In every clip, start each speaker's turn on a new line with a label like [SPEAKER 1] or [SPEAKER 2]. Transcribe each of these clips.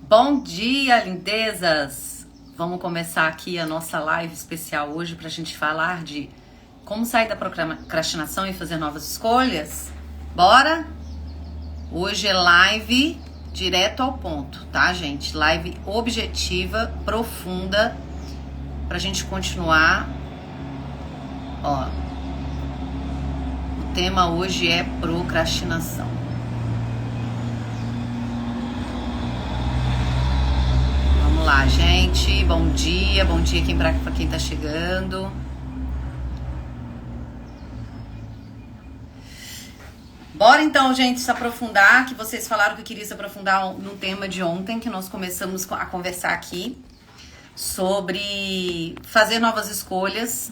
[SPEAKER 1] Bom dia, lindezas! Vamos começar aqui a nossa live especial hoje para a gente falar de como sair da procrastinação e fazer novas escolhas. Bora? Hoje é live direto ao ponto, tá, gente? Live objetiva, profunda, pra gente continuar. Ó, o tema hoje é procrastinação. Vamos lá, gente. Bom dia pra quem tá chegando. Bora então, gente, se aprofundar, que vocês falaram que queriam se aprofundar no tema de ontem, que nós começamos a conversar aqui sobre fazer novas escolhas.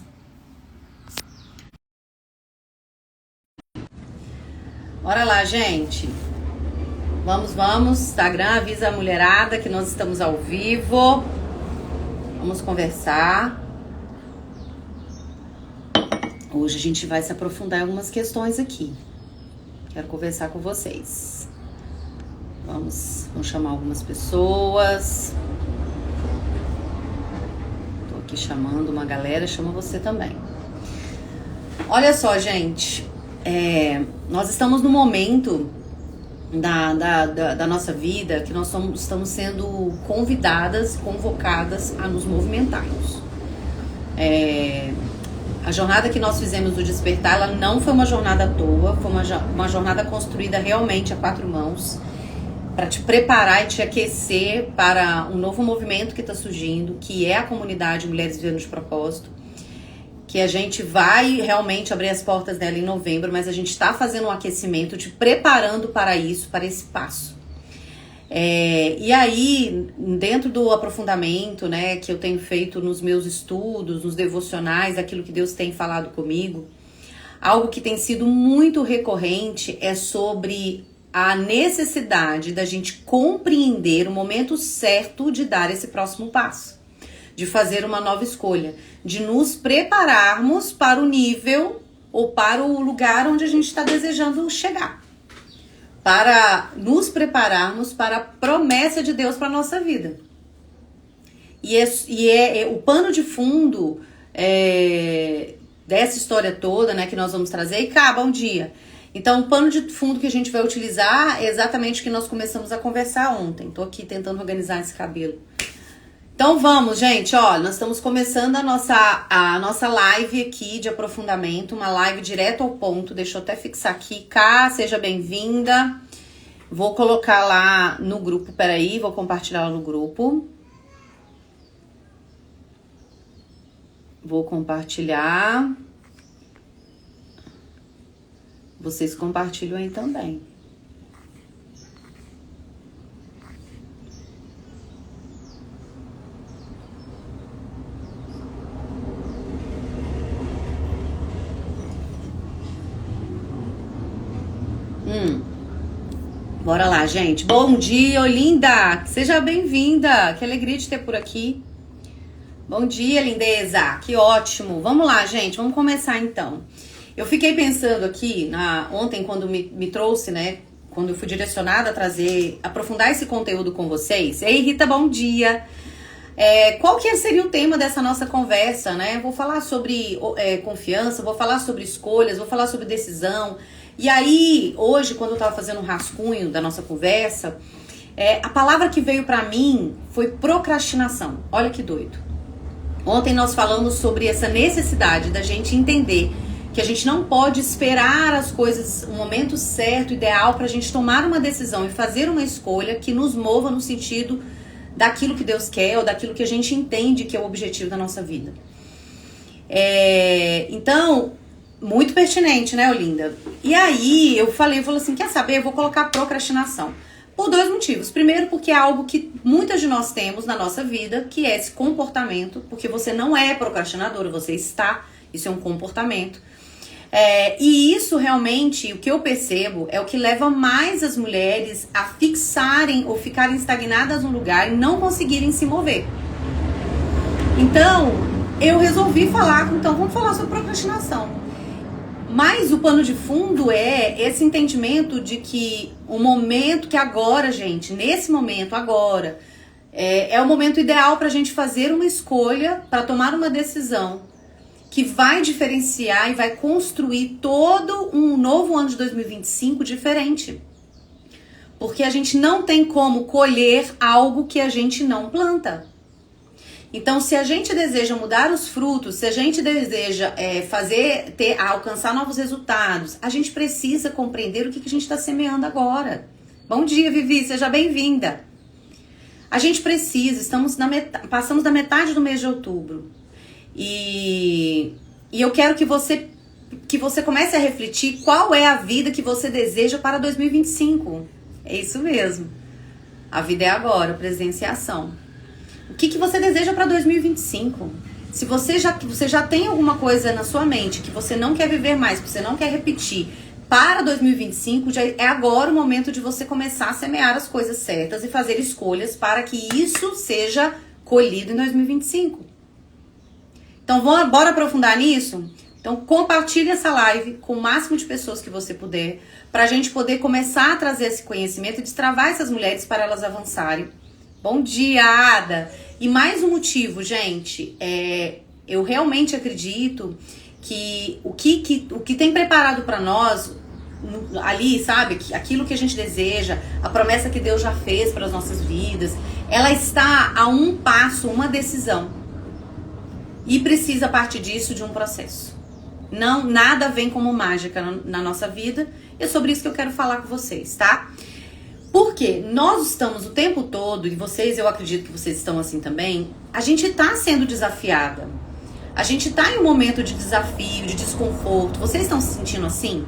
[SPEAKER 1] Bora lá, gente. Vamos. Instagram, avisa a mulherada que nós estamos ao vivo. Vamos conversar. Hoje a gente vai se aprofundar em algumas questões aqui. Quero conversar com vocês. Vamos chamar algumas pessoas. Tô aqui chamando uma galera, chama você também. Olha só, gente. Nós estamos no momento da nossa vida que nós estamos sendo convocadas a nos movimentarmos. A jornada que nós fizemos do Despertar, ela não foi uma jornada à toa, foi uma jornada construída realmente a 4 mãos, para te preparar e te aquecer para um novo movimento que está surgindo, que é a comunidade Mulheres Vivendo de Propósito, que a gente vai realmente abrir as portas dela em novembro, mas a gente está fazendo um aquecimento, te preparando para isso, para esse passo. E aí, dentro do aprofundamento, né, que eu tenho feito nos meus estudos, nos devocionais, aquilo que Deus tem falado comigo, algo que tem sido muito recorrente é sobre a necessidade da gente compreender o momento certo de dar esse próximo passo, de fazer uma nova escolha, de nos prepararmos para o nível ou para o lugar onde a gente está desejando chegar, para nos prepararmos para a promessa de Deus para a nossa vida. E o pano de fundo dessa história toda, né, que nós vamos trazer, e acaba um dia. Então, o pano de fundo que a gente vai utilizar é exatamente o que nós começamos a conversar ontem. Tô aqui tentando organizar esse cabelo. Então vamos, gente, ó, nós estamos começando a nossa live aqui de aprofundamento, uma live direto ao ponto. Deixa eu até fixar aqui. Seja bem-vinda. Vou colocar lá no grupo, peraí, vou compartilhar lá no grupo. Vou compartilhar. Vocês compartilham aí também. Bora lá, gente. Bom dia, linda! Seja bem-vinda! Que alegria de ter por aqui. Bom dia, lindeza! Que ótimo! Vamos lá, gente. Vamos começar, então. Eu fiquei pensando aqui, ontem, quando me trouxe, né? Quando eu fui direcionada a aprofundar esse conteúdo com vocês. Ei, Rita, bom dia! Qual que seria o tema dessa nossa conversa, né? Vou falar sobre confiança, vou falar sobre escolhas, vou falar sobre decisão. E aí, hoje, quando eu tava fazendo um rascunho da nossa conversa, a palavra que veio pra mim foi procrastinação. Olha que doido. Ontem nós falamos sobre essa necessidade da gente entender que a gente não pode esperar as coisas, o momento certo, ideal, pra gente tomar uma decisão e fazer uma escolha que nos mova no sentido daquilo que Deus quer ou daquilo que a gente entende que é o objetivo da nossa vida. Então, muito pertinente, né, Olinda? E aí, eu falei assim, quer saber? Eu vou colocar procrastinação. Por 2 motivos. Primeiro, porque é algo que muitas de nós temos na nossa vida, que é esse comportamento, porque você não é procrastinadora, você está, isso é um comportamento. E isso realmente, o que eu percebo, é o que leva mais as mulheres a fixarem ou ficarem estagnadas no lugar e não conseguirem se mover. Então, eu resolvi falar, então vamos falar sobre procrastinação. Mas o pano de fundo é esse entendimento de que o momento que agora, gente, nesse momento, agora, é o momento ideal para a gente fazer uma escolha, para tomar uma decisão que vai diferenciar e vai construir todo um novo ano de 2025 diferente. Porque a gente não tem como colher algo que a gente não planta. Então, se a gente deseja mudar os frutos, se a gente deseja alcançar novos resultados, a gente precisa compreender o que a gente está semeando agora. Bom dia, Vivi, seja bem-vinda. A gente precisa, passamos da metade do mês de outubro. E eu quero que você comece a refletir qual é a vida que você deseja para 2025. É isso mesmo. A vida é agora, presença e ação. O que você deseja para 2025? Se você já tem alguma coisa na sua mente que você não quer viver mais, que você não quer repetir para 2025, já é agora o momento de você começar a semear as coisas certas e fazer escolhas para que isso seja colhido em 2025. Então, bora aprofundar nisso? Então, compartilhe essa live com o máximo de pessoas que você puder, para a gente poder começar a trazer esse conhecimento e destravar essas mulheres para elas avançarem. Bom dia, Ada! E mais um motivo, gente, eu realmente acredito que o que tem preparado para nós ali, sabe, aquilo que a gente deseja, a promessa que Deus já fez para as nossas vidas, ela está a um passo, uma decisão. E precisa, a partir disso, de um processo. Nada vem como mágica na nossa vida. E é sobre isso que eu quero falar com vocês, tá? Porque nós estamos o tempo todo, e vocês, eu acredito que vocês estão assim também, a gente está sendo desafiada. A gente está em um momento de desafio, de desconforto. Vocês estão se sentindo assim?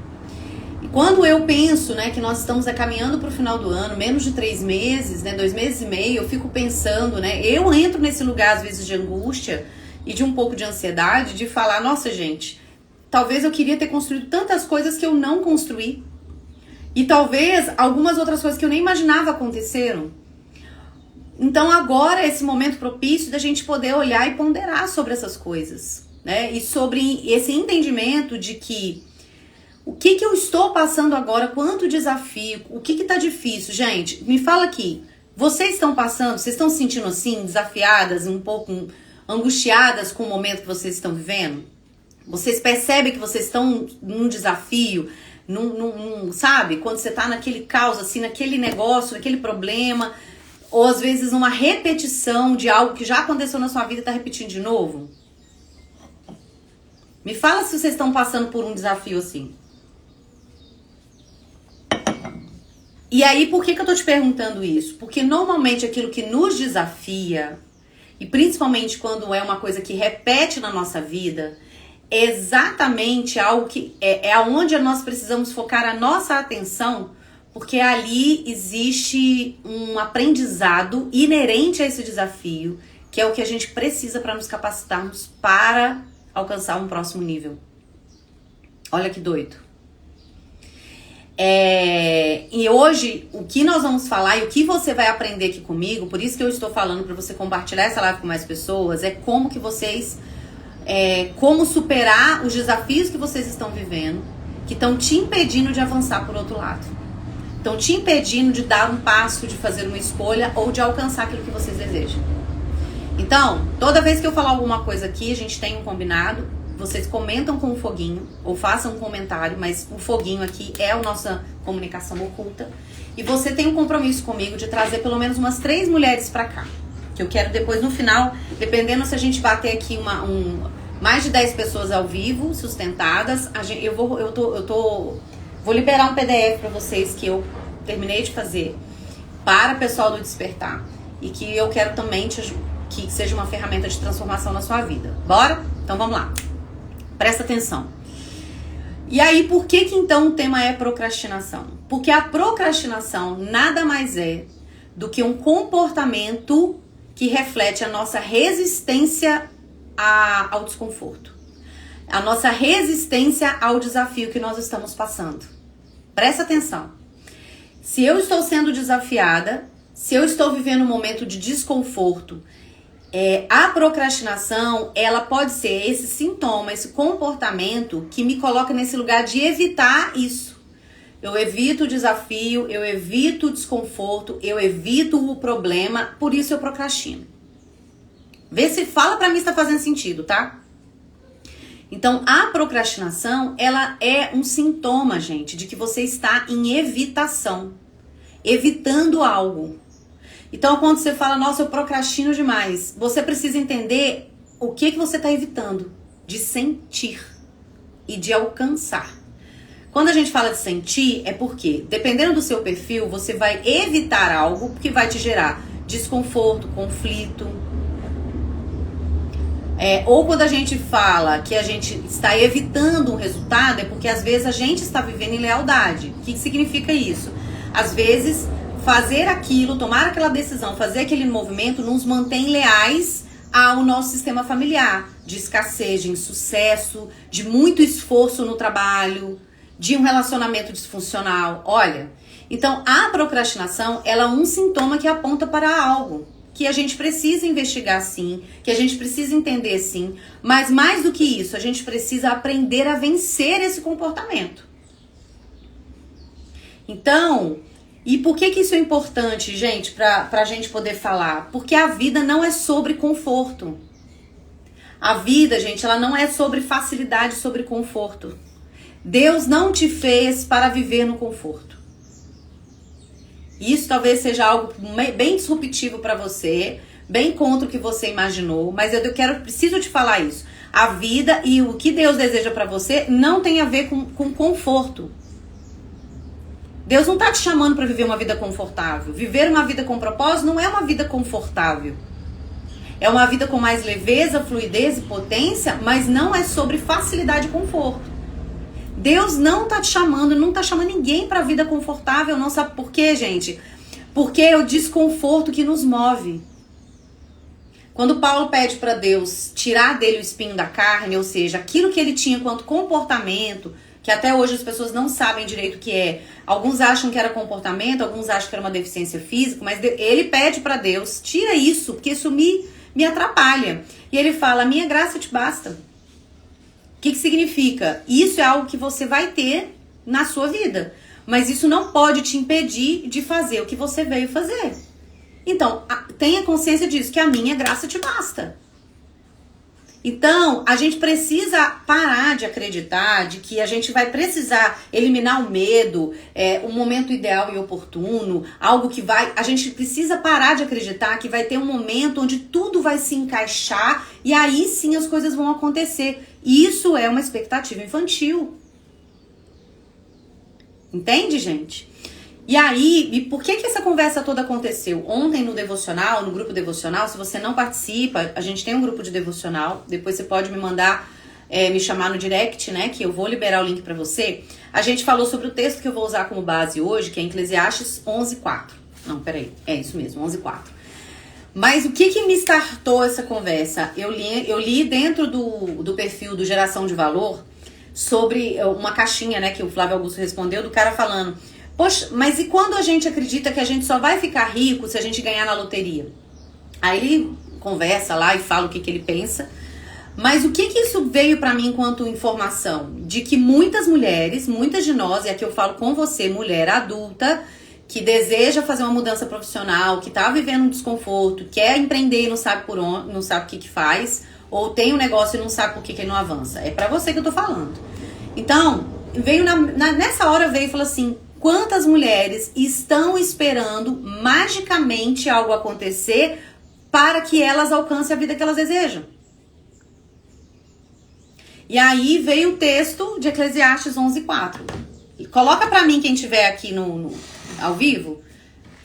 [SPEAKER 1] E quando eu penso, né, que nós estamos caminhando para o final do ano, menos de 3 meses, né, 2 meses e meio, eu fico pensando, né, eu entro nesse lugar às vezes de angústia e de um pouco de ansiedade, de falar, nossa gente, talvez eu queria ter construído tantas coisas que eu não construí. E talvez algumas outras coisas que eu nem imaginava aconteceram. Então agora é esse momento propício da gente poder olhar e ponderar sobre essas coisas, né? E sobre esse entendimento de que o que eu estou passando agora, quanto desafio, o que tá difícil. Gente, me fala aqui, vocês estão passando, vocês estão se sentindo assim, desafiadas, um pouco angustiadas com o momento que vocês estão vivendo? Vocês percebem que vocês estão num desafio, sabe? Quando você tá naquele caos, assim, naquele negócio, naquele problema, ou às vezes uma repetição de algo que já aconteceu na sua vida e tá repetindo de novo? Me fala se vocês estão passando por um desafio assim. E aí, por que eu tô te perguntando isso? Porque normalmente aquilo que nos desafia, e principalmente quando é uma coisa que repete na nossa vida, é exatamente algo que é aonde nós precisamos focar a nossa atenção, porque ali existe um aprendizado inerente a esse desafio, que é o que a gente precisa para nos capacitarmos para alcançar um próximo nível. Olha que doido. E hoje, o que nós vamos falar e o que você vai aprender aqui comigo, por isso que eu estou falando para você compartilhar essa live com mais pessoas, é como que vocês... como superar os desafios que vocês estão vivendo, que estão te impedindo de avançar por outro lado. Estão te impedindo de dar um passo, de fazer uma escolha ou de alcançar aquilo que vocês desejam. Então, toda vez que eu falar alguma coisa aqui, a gente tem um combinado, vocês comentam com o foguinho, ou façam um comentário, mas o foguinho aqui é a nossa comunicação oculta. E você tem um compromisso comigo de trazer pelo menos umas 3 mulheres pra cá. Que eu quero depois, no final, dependendo se a gente bater aqui mais de 10 pessoas ao vivo, sustentadas, eu vou liberar um PDF para vocês que eu terminei de fazer para o pessoal do Despertar. E que eu quero também que seja uma ferramenta de transformação na sua vida. Bora? Então vamos lá. Presta atenção. E aí, por que então o tema é procrastinação? Porque a procrastinação nada mais é do que um comportamento que reflete a nossa resistência ao desconforto. A nossa resistência ao desafio que nós estamos passando. Presta atenção. Se eu estou sendo desafiada, se eu estou vivendo um momento de desconforto A procrastinação, ela pode ser esse sintoma, esse comportamento que me coloca nesse lugar de evitar isso. Eu evito o desafio, eu evito o desconforto, eu evito o problema, por isso eu procrastino. Vê se fala pra mim se tá fazendo sentido, tá? Então, a procrastinação, ela é um sintoma, gente, de que você está em evitação, evitando algo. Então, quando você fala, nossa, eu procrastino demais, você precisa entender o que você está evitando de sentir e de alcançar. Quando a gente fala de sentir, é porque, dependendo do seu perfil, você vai evitar algo que vai te gerar desconforto, conflito. Ou quando a gente fala que a gente está evitando um resultado, é porque às vezes a gente está vivendo em lealdade. O que significa isso? Às vezes, fazer aquilo, tomar aquela decisão, fazer aquele movimento nos mantém leais ao nosso sistema familiar, de escassez, de insucesso, de muito esforço no trabalho, de um relacionamento disfuncional. Olha, então a procrastinação, ela é um sintoma que aponta para algo que a gente precisa investigar sim, que a gente precisa entender sim, mas mais do que isso, a gente precisa aprender a vencer esse comportamento. Então, e por que isso é importante, gente, pra gente poder falar? Porque a vida não é sobre conforto. A vida, gente, ela não é sobre facilidade, sobre conforto. Deus não te fez para viver no conforto. Isso talvez seja algo bem disruptivo para você, bem contra o que você imaginou, mas preciso te falar isso. A vida e o que Deus deseja para você não tem a ver com conforto. Deus não tá te chamando para viver uma vida confortável. Viver uma vida com propósito não é uma vida confortável. É uma vida com mais leveza, fluidez e potência, mas não é sobre facilidade e conforto. Deus não tá te chamando, não tá chamando ninguém para vida confortável, não. Sabe por quê, gente? Porque é o desconforto que nos move. Quando Paulo pede para Deus tirar dele o espinho da carne, ou seja, aquilo que ele tinha quanto comportamento, que até hoje as pessoas não sabem direito o que é. Alguns acham que era comportamento, alguns acham que era uma deficiência física, mas ele pede para Deus, tira isso, porque isso me atrapalha. E ele fala, minha graça te basta. O que significa? Isso é algo que você vai ter na sua vida, mas isso não pode te impedir de fazer o que você veio fazer. Então, tenha consciência disso, que a minha graça te basta. Então, a gente precisa parar de acreditar de que a gente vai precisar eliminar o medo, um momento ideal e oportuno, algo que vai... A gente precisa parar de acreditar que vai ter um momento onde tudo vai se encaixar e aí sim as coisas vão acontecer. Isso é uma expectativa infantil. Entende, gente? E aí, e por que essa conversa toda aconteceu? Ontem no devocional, no grupo devocional, se você não participa, a gente tem um grupo de devocional, depois você pode me mandar, me chamar no direct, né, que eu vou liberar o link pra você. A gente falou sobre o texto que eu vou usar como base hoje, que é Eclesiastes 11:4. Não, peraí, é isso mesmo, 11:4. Mas o que me startou essa conversa? Eu li dentro do perfil do Geração de Valor sobre uma caixinha, né, que o Flávio Augusto respondeu, do cara falando... Poxa, mas e quando a gente acredita que a gente só vai ficar rico se a gente ganhar na loteria? Aí ele conversa lá e fala o que ele pensa. Mas o que isso veio pra mim enquanto informação? De que muitas mulheres, muitas de nós, e aqui eu falo com você, mulher adulta, que deseja fazer uma mudança profissional, que tá vivendo um desconforto, quer empreender e não sabe por onde, não sabe o que faz, ou tem um negócio e não sabe por que não avança. É pra você que eu tô falando. Então, veio nessa hora veio e falou assim... Quantas mulheres estão esperando magicamente algo acontecer para que elas alcancem a vida que elas desejam? E aí veio o texto de Eclesiastes 11:4. Coloca para mim quem estiver aqui ao vivo.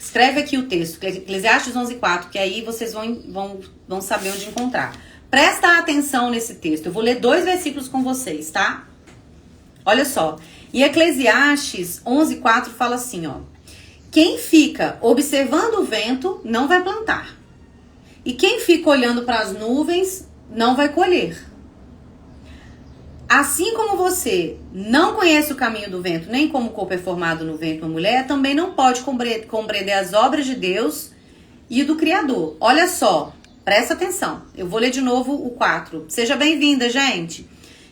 [SPEAKER 1] Escreve aqui o texto, Eclesiastes 11:4, que aí vocês vão saber onde encontrar. Presta atenção nesse texto. Eu vou ler 2 versículos com vocês, tá? Olha só. E Eclesiastes 11:4 fala assim, ó. Quem fica observando o vento não vai plantar. E quem fica olhando para as nuvens não vai colher. Assim como você não conhece o caminho do vento, nem como o corpo é formado no ventre de uma mulher, também não pode compreender as obras de Deus e do Criador. Olha só, Presta atenção. Eu vou ler de novo o 4. Seja bem-vinda, gente.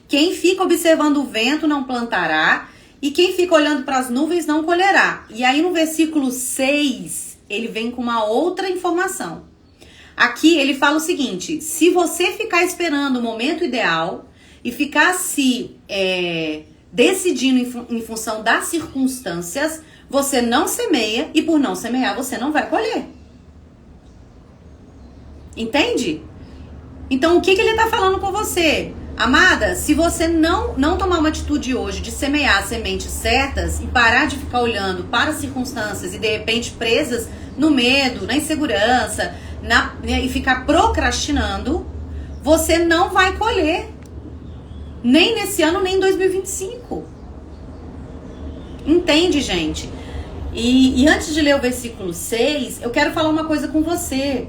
[SPEAKER 1] Quem fica observando o vento não plantará, e quem fica olhando para as nuvens não colherá. E aí no versículo 6, ele vem com uma outra informação. Aqui ele fala o seguinte: se você ficar esperando o momento ideal e ficar se decidindo em função das circunstâncias, você não semeia, e por não semear você não vai colher. Entende? Então o que ele está falando com você? Amada, se você não tomar uma atitude hoje de semear as sementes certas e parar de ficar olhando para as circunstâncias e de repente presas no medo, na insegurança, e ficar procrastinando, você não vai colher. Nem nesse ano, nem em 2025. Entende, gente? E antes de ler o versículo 6, eu quero falar uma coisa com você.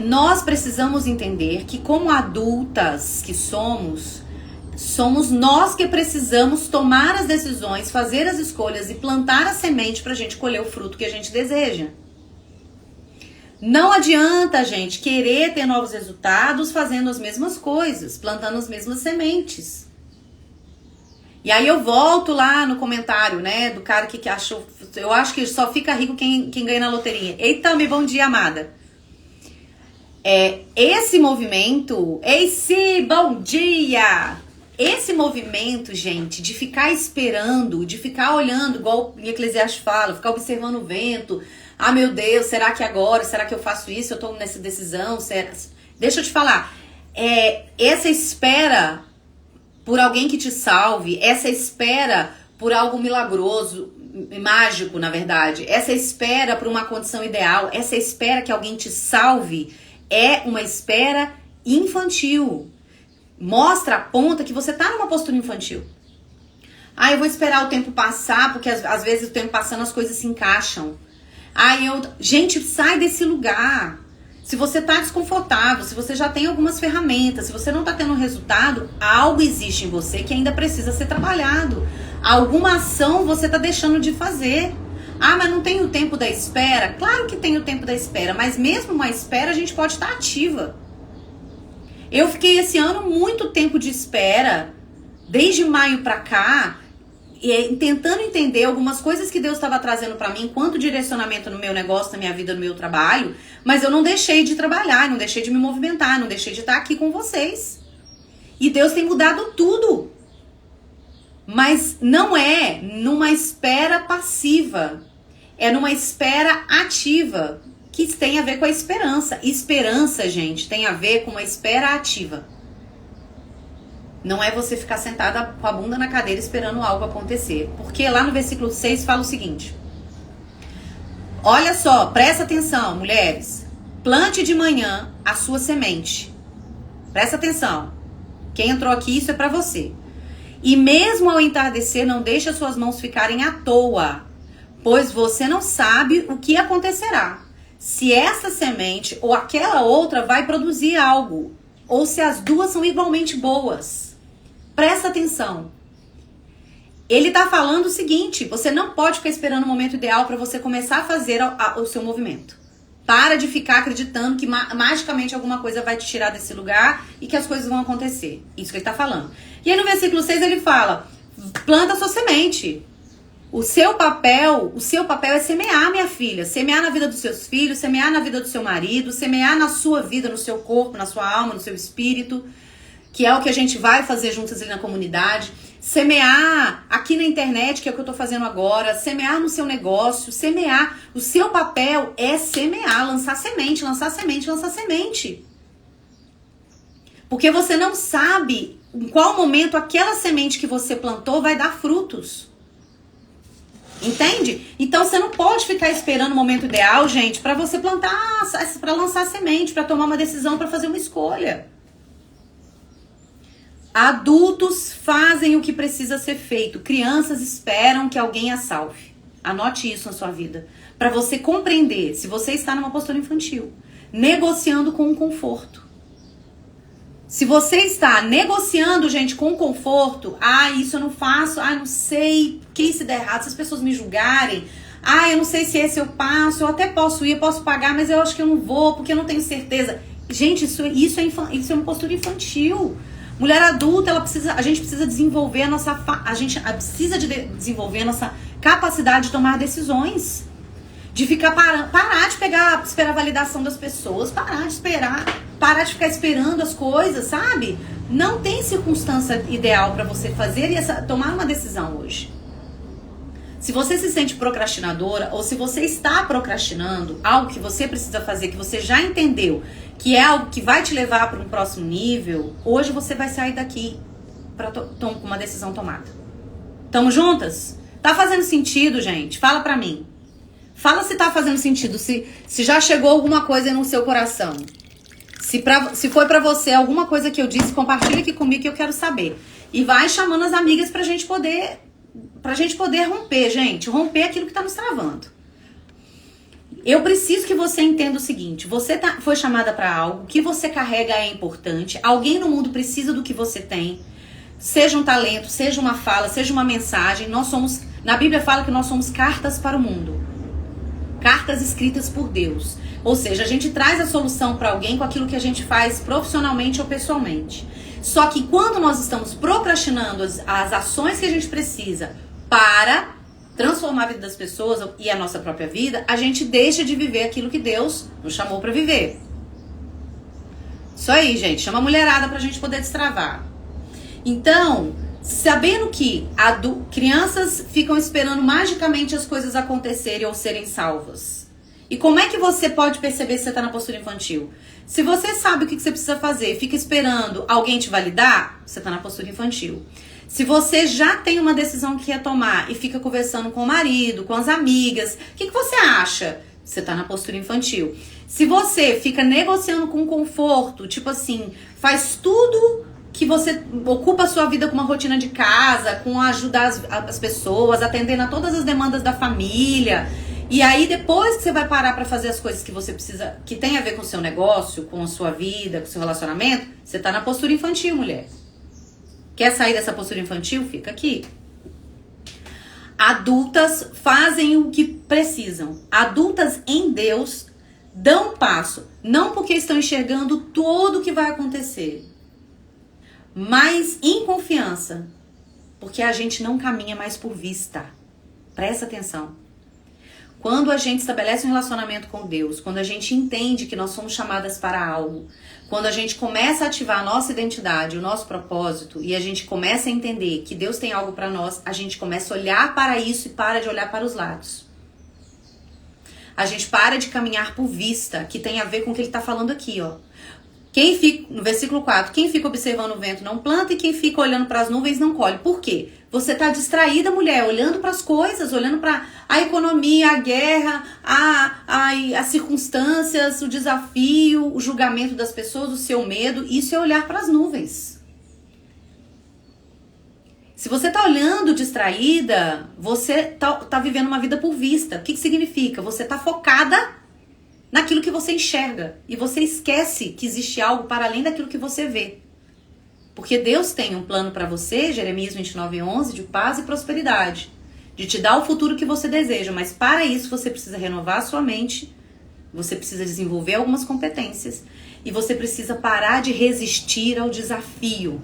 [SPEAKER 1] Nós precisamos entender que, como adultas que somos nós que precisamos tomar as decisões, fazer as escolhas e plantar a semente pra gente colher o fruto que a gente deseja. Não adianta a gente querer ter novos resultados fazendo as mesmas coisas, plantando as mesmas sementes. E aí eu volto lá no comentário, né, do cara que achou, eu acho que só fica rico quem ganha na loteria. Eita, bom dia, amada. Esse movimento, bom dia! Esse movimento, gente, de ficar esperando, de ficar olhando, igual em Eclesiastes fala, ficar observando o vento. Ah, meu Deus, será que agora? Será que eu faço isso? Eu tomo nessa decisão? Deixa eu te falar. Essa espera por alguém que te salve, essa espera por algo milagroso, mágico, na verdade, essa espera por uma condição ideal, essa espera que alguém te salve, é uma espera infantil. Mostra, aponta que você tá numa postura infantil. Eu vou esperar o tempo passar, porque às vezes o tempo passando as coisas se encaixam. Gente, sai desse lugar. Se você tá desconfortável, se você já tem algumas ferramentas, se você não tá tendo resultado, algo existe em você que ainda precisa ser trabalhado. Alguma ação você tá deixando de fazer. Mas não tem o tempo da espera? Claro que tem o tempo da espera, mas mesmo uma espera a gente pode estar ativa. Eu fiquei esse ano muito tempo de espera, desde maio pra cá, tentando entender algumas coisas que Deus estava trazendo pra mim enquanto direcionamento no meu negócio, na minha vida, no meu trabalho, mas eu não deixei de trabalhar, não deixei de me movimentar, não deixei de estar aqui com vocês. E Deus tem mudado tudo. Mas não é numa espera passiva, é numa espera ativa, que tem a ver com a esperança. Esperança, gente, tem a ver com uma espera ativa. Não é você ficar sentada com a bunda na cadeira esperando algo acontecer. Porque lá no versículo 6 fala o seguinte: olha só, presta atenção, mulheres. Plante de manhã a sua semente. Presta atenção. Quem entrou aqui, isso é pra você. E mesmo ao entardecer, não deixe as suas mãos ficarem à toa, pois você não sabe o que acontecerá. Se essa semente ou aquela outra vai produzir algo, ou se as duas são igualmente boas. Presta atenção. Ele tá falando o seguinte: você não pode ficar esperando o momento ideal para você começar a fazer o seu movimento. Para de ficar acreditando que magicamente alguma coisa vai te tirar desse lugar e que as coisas vão acontecer. Isso que ele tá falando. E aí no versículo 6 ele fala: planta a sua semente. O seu papel é semear, minha filha. Semear na vida dos seus filhos, semear na vida do seu marido, semear na sua vida, no seu corpo, na sua alma, no seu espírito, que é o que a gente vai fazer juntas ali na comunidade. Semear aqui na internet, que é o que eu tô fazendo agora. Semear no seu negócio, semear. O seu papel é semear, lançar semente, lançar semente, lançar semente. Porque você não sabe em qual momento aquela semente que você plantou vai dar frutos. Entende? Então você não pode ficar esperando o momento ideal, gente, para você plantar, para lançar semente, para tomar uma decisão, para fazer uma escolha. Adultos fazem o que precisa ser feito. Crianças esperam que alguém as salve. Anote isso na sua vida, para você compreender se você está numa postura infantil, negociando com o conforto. Se você está negociando, gente, com conforto, isso eu não faço, não sei, que se der errado, se as pessoas me julgarem, eu não sei se esse eu passo, eu até posso ir, eu posso pagar, mas eu acho que eu não vou, porque eu não tenho certeza. Gente, isso é uma postura infantil. Mulher adulta, a gente precisa desenvolver desenvolver a nossa capacidade de tomar decisões. De ficar parar de esperar a validação das pessoas, parar de ficar esperando as coisas, sabe? Não tem circunstância ideal para você fazer e tomar uma decisão hoje. Se você se sente procrastinadora ou se você está procrastinando algo que você precisa fazer, que você já entendeu, que é algo que vai te levar para um próximo nível, hoje você vai sair daqui com uma decisão tomada. Tamo juntas? Tá fazendo sentido, gente? Fala pra mim. Fala se tá fazendo sentido, se já chegou alguma coisa aí no seu coração. Se foi pra você alguma coisa que eu disse, compartilha aqui comigo que eu quero saber. E vai chamando as amigas pra gente poder romper, gente. Romper aquilo que tá nos travando. Eu preciso que você entenda o seguinte. Você foi chamada pra algo, o que você carrega é importante. Alguém no mundo precisa do que você tem. Seja um talento, seja uma fala, seja uma mensagem. Na Bíblia fala que nós somos cartas para o mundo. Cartas escritas por Deus. Ou seja, a gente traz a solução para alguém com aquilo que a gente faz profissionalmente ou pessoalmente. Só que quando nós estamos procrastinando as ações que a gente precisa para transformar a vida das pessoas e a nossa própria vida, a gente deixa de viver aquilo que Deus nos chamou para viver. Isso aí, gente. Chama a mulherada pra gente poder destravar. Então, sabendo que crianças ficam esperando magicamente as coisas acontecerem ou serem salvas. E como é que você pode perceber se você está na postura infantil? Se você sabe o que você precisa fazer, fica esperando alguém te validar, você está na postura infantil. Se você já tem uma decisão que quer tomar e fica conversando com o marido, com as amigas, o que você acha? Você está na postura infantil. Se você fica negociando com conforto, tipo assim, faz tudo que você ocupa a sua vida com uma rotina de casa, com ajudar as pessoas, atendendo a todas as demandas da família. E aí depois que você vai parar para fazer as coisas que você precisa, que tem a ver com o seu negócio, com a sua vida, com o seu relacionamento, você tá na postura infantil, mulher. Quer sair dessa postura infantil? Fica aqui. Adultas fazem o que precisam. Adultas em Deus dão um passo, não porque estão enxergando tudo o que vai acontecer, mas em confiança, porque a gente não caminha mais por vista. Presta atenção. Quando a gente estabelece um relacionamento com Deus, quando a gente entende que nós somos chamadas para algo, quando a gente começa a ativar a nossa identidade, o nosso propósito, e a gente começa a entender que Deus tem algo para nós, a gente começa a olhar para isso e para de olhar para os lados. A gente para de caminhar por vista, que tem a ver com o que ele está falando aqui, ó. No versículo 4, quem fica observando o vento não planta e quem fica olhando para as nuvens não colhe. Por quê? Você está distraída, mulher, olhando para as coisas, olhando para a economia, a guerra, as circunstâncias, o desafio, o julgamento das pessoas, o seu medo. Isso é olhar para as nuvens. Se você está olhando distraída, você tá vivendo uma vida por vista. O que significa? Você está focada naquilo que você enxerga. E você esquece que existe algo para além daquilo que você vê. Porque Deus tem um plano para você, Jeremias 29:11, de paz e prosperidade. De te dar o futuro que você deseja. Mas para isso você precisa renovar a sua mente. Você precisa desenvolver algumas competências. E você precisa parar de resistir ao desafio.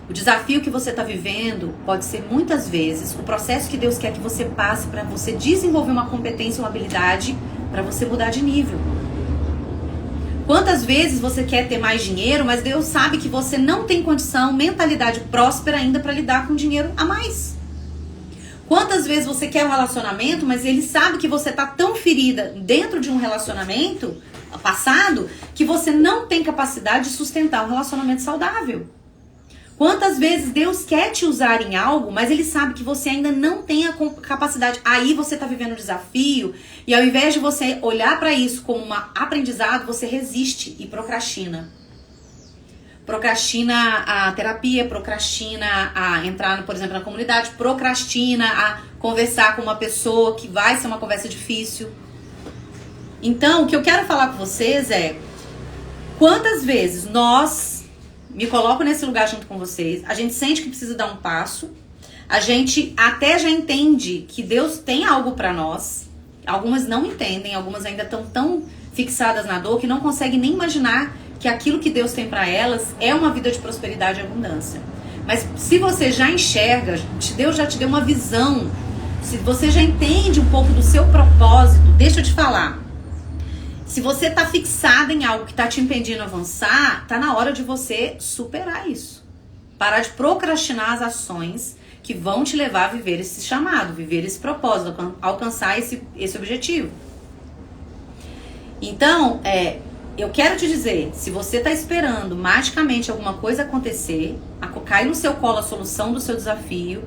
[SPEAKER 1] O desafio que você está vivendo pode ser muitas vezes o processo que Deus quer que você passe para você desenvolver uma competência, uma habilidade, para você mudar de nível. Quantas vezes você quer ter mais dinheiro, mas Deus sabe que você não tem condição, mentalidade próspera ainda para lidar com dinheiro a mais? Quantas vezes você quer um relacionamento, mas Ele sabe que você está tão ferida dentro de um relacionamento passado que você não tem capacidade de sustentar um relacionamento saudável? Quantas vezes Deus quer te usar em algo, mas Ele sabe que você ainda não tem a capacidade. Aí você está vivendo um desafio e ao invés de você olhar para isso como um aprendizado, você resiste e procrastina. Procrastina a terapia, procrastina a entrar, por exemplo, na comunidade, procrastina a conversar com uma pessoa que vai ser uma conversa difícil. Então, o que eu quero falar com vocês é quantas vezes me coloco nesse lugar junto com vocês, a gente sente que precisa dar um passo, a gente até já entende que Deus tem algo pra nós, algumas não entendem, algumas ainda estão tão fixadas na dor, que não conseguem nem imaginar que aquilo que Deus tem para elas é uma vida de prosperidade e abundância. Mas se você já enxerga, Deus já te deu uma visão, se você já entende um pouco do seu propósito, deixa eu te falar. Se você tá fixada em algo que tá te impedindo avançar, tá na hora de você superar isso. Parar de procrastinar as ações que vão te levar a viver esse chamado, viver esse propósito, alcançar esse objetivo. Então, eu quero te dizer, se você tá esperando magicamente alguma coisa acontecer, cair no seu colo a solução do seu desafio,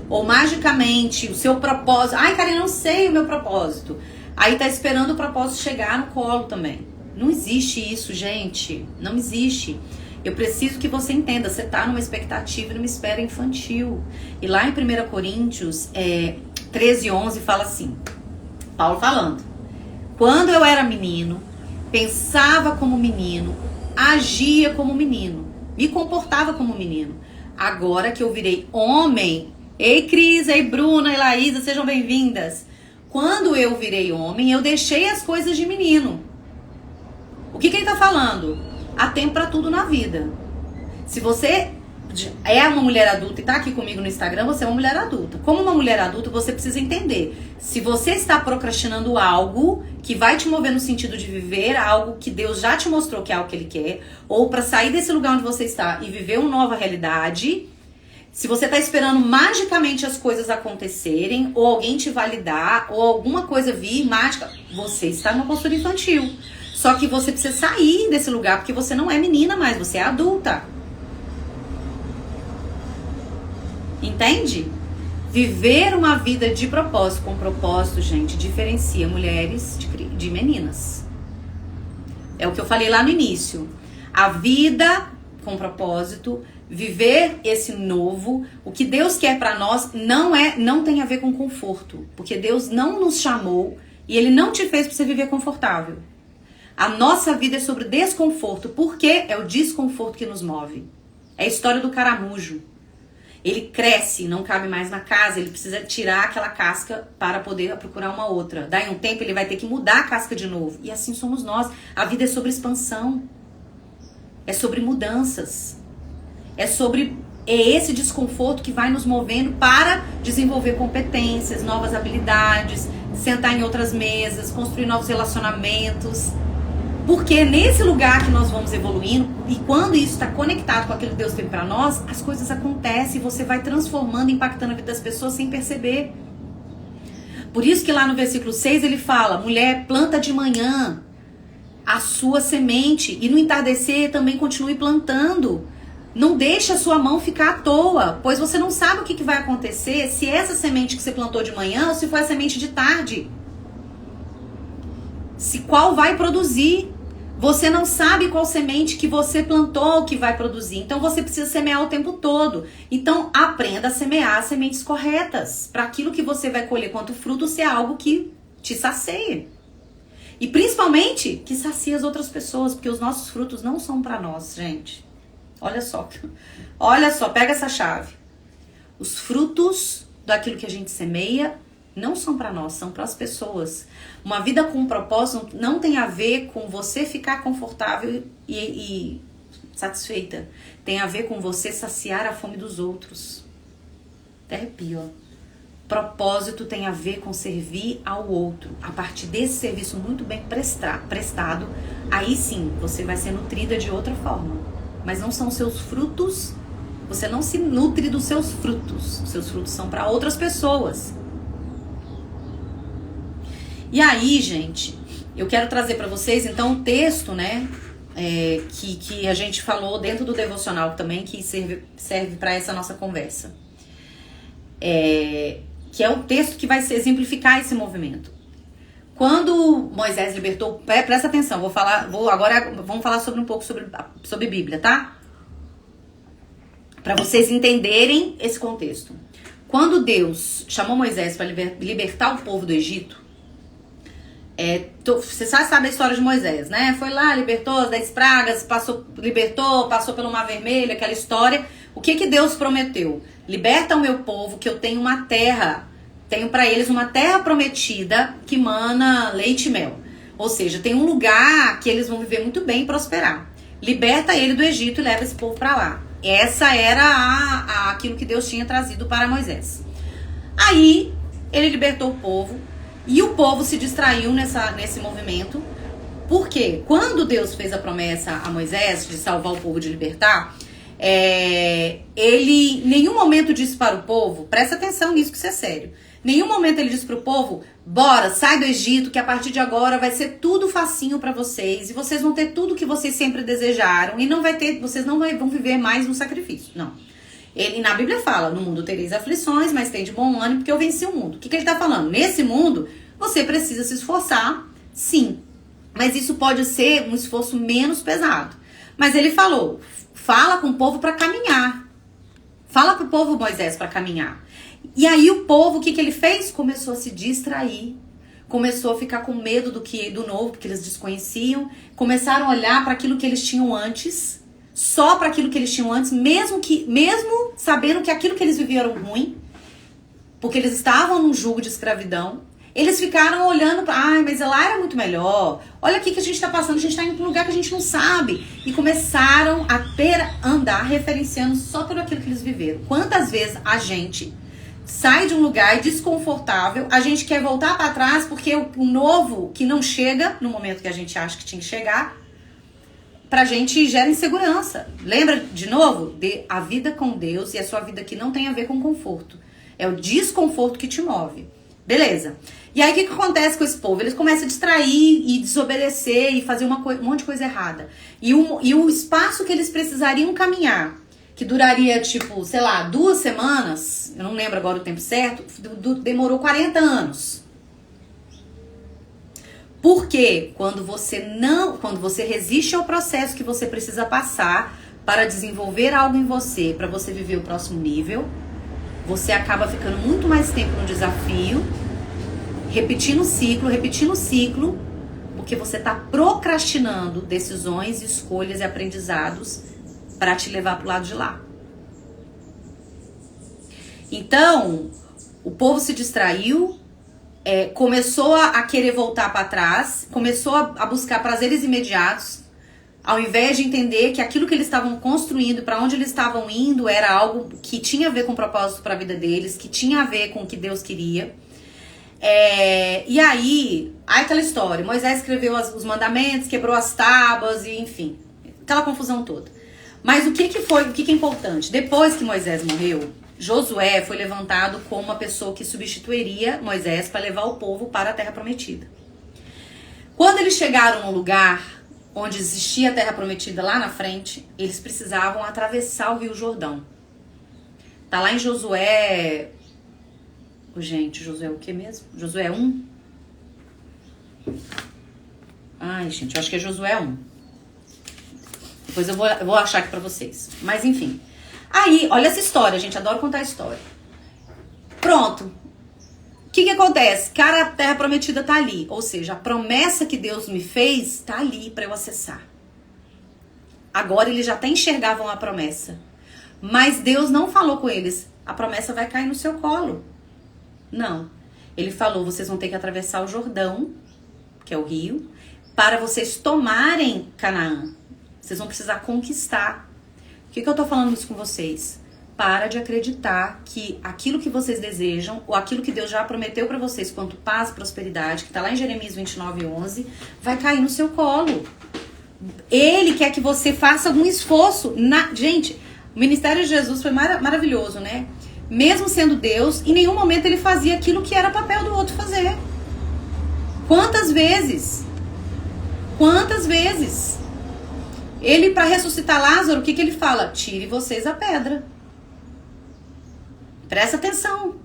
[SPEAKER 1] ou magicamente o seu propósito, ai, cara, eu não sei o meu propósito. Aí tá esperando o propósito chegar no colo também. Não existe isso, gente. Não existe. Eu preciso que você entenda, você tá numa expectativa e numa espera infantil. E lá em 1 Coríntios 13:11 fala assim, Paulo falando: quando eu era menino, pensava como menino, agia como menino, me comportava como menino. Agora que eu virei homem, ei Cris, ei Bruna, ei Laísa, sejam bem-vindas. Quando eu virei homem, eu deixei as coisas de menino. O que ele tá falando? Há tempo pra tudo na vida. Se você é uma mulher adulta e tá aqui comigo no Instagram, você é uma mulher adulta. Como uma mulher adulta, você precisa entender. Se você está procrastinando algo que vai te mover no sentido de viver algo que Deus já te mostrou que é algo que Ele quer, ou para sair desse lugar onde você está e viver uma nova realidade, se você está esperando magicamente as coisas acontecerem, ou alguém te validar, ou alguma coisa vir mágica, você está numa postura infantil. Só que você precisa sair desse lugar, porque você não é menina mais, você é adulta. Entende? Viver uma vida de propósito, com propósito, gente, diferencia mulheres de meninas. É o que eu falei lá no início. A vida com propósito, viver esse novo, o que Deus quer pra nós não tem a ver com conforto, porque Deus não nos chamou e Ele não te fez pra você viver confortável. A nossa vida é sobre desconforto, porque é o desconforto que nos move. É a história do caramujo. Ele cresce, não cabe mais na casa, ele precisa tirar aquela casca para poder procurar uma outra. Daí um tempo ele vai ter que mudar a casca de novo. E assim somos nós. A vida é sobre expansão. É sobre mudanças. É esse desconforto que vai nos movendo para desenvolver competências, novas habilidades, sentar em outras mesas, construir novos relacionamentos. Porque é nesse lugar que nós vamos evoluindo, e quando isso está conectado com aquilo que Deus tem para nós, as coisas acontecem e você vai transformando, impactando a vida das pessoas sem perceber. Por isso que lá no versículo 6 ele fala: mulher, planta de manhã a sua semente e no entardecer também continue plantando. Não deixe a sua mão ficar à toa, pois você não sabe o que vai acontecer se essa semente que você plantou de manhã ou se for a semente de tarde. Qual vai produzir. Você não sabe qual semente que você plantou que vai produzir. Então você precisa semear o tempo todo. Então aprenda a semear as sementes corretas. Para aquilo que você vai colher quanto fruto ser algo que te sacie. E principalmente que sacie as outras pessoas. Porque os nossos frutos não são para nós, gente. Olha só. Olha só, pega essa chave. Os frutos daquilo que a gente semeia não são para nós, são para as pessoas. Uma vida com propósito não tem a ver com você ficar confortável e satisfeita. Tem a ver com você saciar a fome dos outros. Até arrepio, ó. Propósito tem a ver com servir ao outro. A partir desse serviço muito bem prestado, aí sim você vai ser nutrida de outra forma. Mas não são seus frutos, você não se nutre dos seus frutos. Seus frutos são para outras pessoas. E aí, gente, eu quero trazer para vocês, então, um texto, né, que a gente falou dentro do devocional também, que serve para essa nossa conversa. Que é o texto que vai exemplificar esse movimento. Quando Moisés libertou, presta atenção, vamos falar um pouco sobre Bíblia, tá? Para vocês entenderem esse contexto. Quando Deus chamou Moisés para libertar o povo do Egito, você sabe a história de Moisés, né? Foi lá, libertou as 10 pragas, passou pelo Mar Vermelho, aquela história. O que Deus prometeu? Liberta o meu povo, que eu tenho uma terra, tenho para eles uma terra prometida que mana leite e mel. Ou seja, tem um lugar que eles vão viver muito bem e prosperar. Liberta ele do Egito e leva esse povo para lá. Essa era aquilo que Deus tinha trazido para Moisés. Aí, ele libertou o povo e o povo se distraiu nesse movimento. Porque quando Deus fez a promessa a Moisés de salvar o povo, de libertar, ele em nenhum momento disse para o povo, presta atenção nisso que isso é sério, nenhum momento ele disse para o povo, bora, sai do Egito, que a partir de agora vai ser tudo facinho para vocês, e vocês vão ter tudo que vocês sempre desejaram, e vocês não vão viver mais no sacrifício. Não. Ele na Bíblia fala, no mundo tereis aflições, mas tem de bom ânimo, porque eu venci o mundo. O que ele está falando? Nesse mundo, você precisa se esforçar, sim. Mas isso pode ser um esforço menos pesado. Mas ele falou, fala com o povo para caminhar. Fala pro povo, Moisés, para caminhar. E aí o povo, o que ele fez? Começou a se distrair. Começou a ficar com medo do novo, porque eles desconheciam. Começaram a olhar para aquilo que eles tinham antes. Só para aquilo que eles tinham antes, mesmo sabendo que aquilo que eles viviam era ruim. Porque eles estavam num jugo de escravidão. Eles ficaram olhando para, mas lá era muito melhor. Olha aqui que a gente está passando, a gente está indo para um lugar que a gente não sabe. E começaram a andar referenciando só tudo aquilo que eles viveram. Quantas vezes a gente sai de um lugar desconfortável, a gente quer voltar para trás porque o novo que não chega no momento que a gente acha que tinha que chegar, pra gente gera insegurança. Lembra de novo? A vida com Deus e a sua vida aqui não tem a ver com conforto. É o desconforto que te move. Beleza. E aí o que acontece com esse povo? Eles começam a distrair e desobedecer e fazer um monte de coisa errada. E o espaço que eles precisariam caminhar, que duraria tipo, sei lá, 2 semanas, eu não lembro agora o tempo certo, demorou 40 anos. Porque quando você resiste ao processo que você precisa passar para desenvolver algo em você, para você viver o próximo nível, você acaba ficando muito mais tempo no desafio, repetindo o ciclo, porque você está procrastinando decisões, escolhas e aprendizados para te levar para o lado de lá. Então, o povo se distraiu, começou a querer voltar para trás, começou a buscar prazeres imediatos, ao invés de entender que aquilo que eles estavam construindo, para onde eles estavam indo, era algo que tinha a ver com o propósito para a vida deles, que tinha a ver com o que Deus queria. E aí aquela história, Moisés escreveu os mandamentos, quebrou as tábuas, e enfim, aquela confusão toda. Mas o que é importante? Depois que Moisés morreu, Josué foi levantado como uma pessoa que substituiria Moisés para levar o povo para a Terra Prometida. Quando eles chegaram no lugar onde existia a Terra Prometida lá na frente, eles precisavam atravessar o Rio Jordão. Tá lá em Josué... Gente, Josué o que mesmo? Josué 1? Ai, gente, eu acho que é Josué 1. Depois eu vou achar aqui pra vocês. Mas enfim. Aí, olha essa história, gente. Adoro contar história. Pronto. O que acontece? Cara, a Terra Prometida tá ali. Ou seja, a promessa que Deus me fez tá ali pra eu acessar. Agora eles já até enxergavam a promessa. Mas Deus não falou com eles. A promessa vai cair no seu colo. Não. Ele falou, vocês vão ter que atravessar o Jordão, que é o rio, para vocês tomarem Canaã. Vocês vão precisar conquistar. Por que eu tô falando isso com vocês? Para de acreditar que aquilo que vocês desejam, ou aquilo que Deus já prometeu para vocês, quanto paz e prosperidade, que tá lá em Jeremias 29:11, vai cair no seu colo. Ele quer que você faça algum esforço. Gente, o ministério de Jesus foi maravilhoso, né? Mesmo sendo Deus, em nenhum momento ele fazia aquilo que era papel do outro fazer. Quantas vezes? Quantas vezes? Ele, para ressuscitar Lázaro, o que ele fala? Tire vocês a pedra. Presta atenção.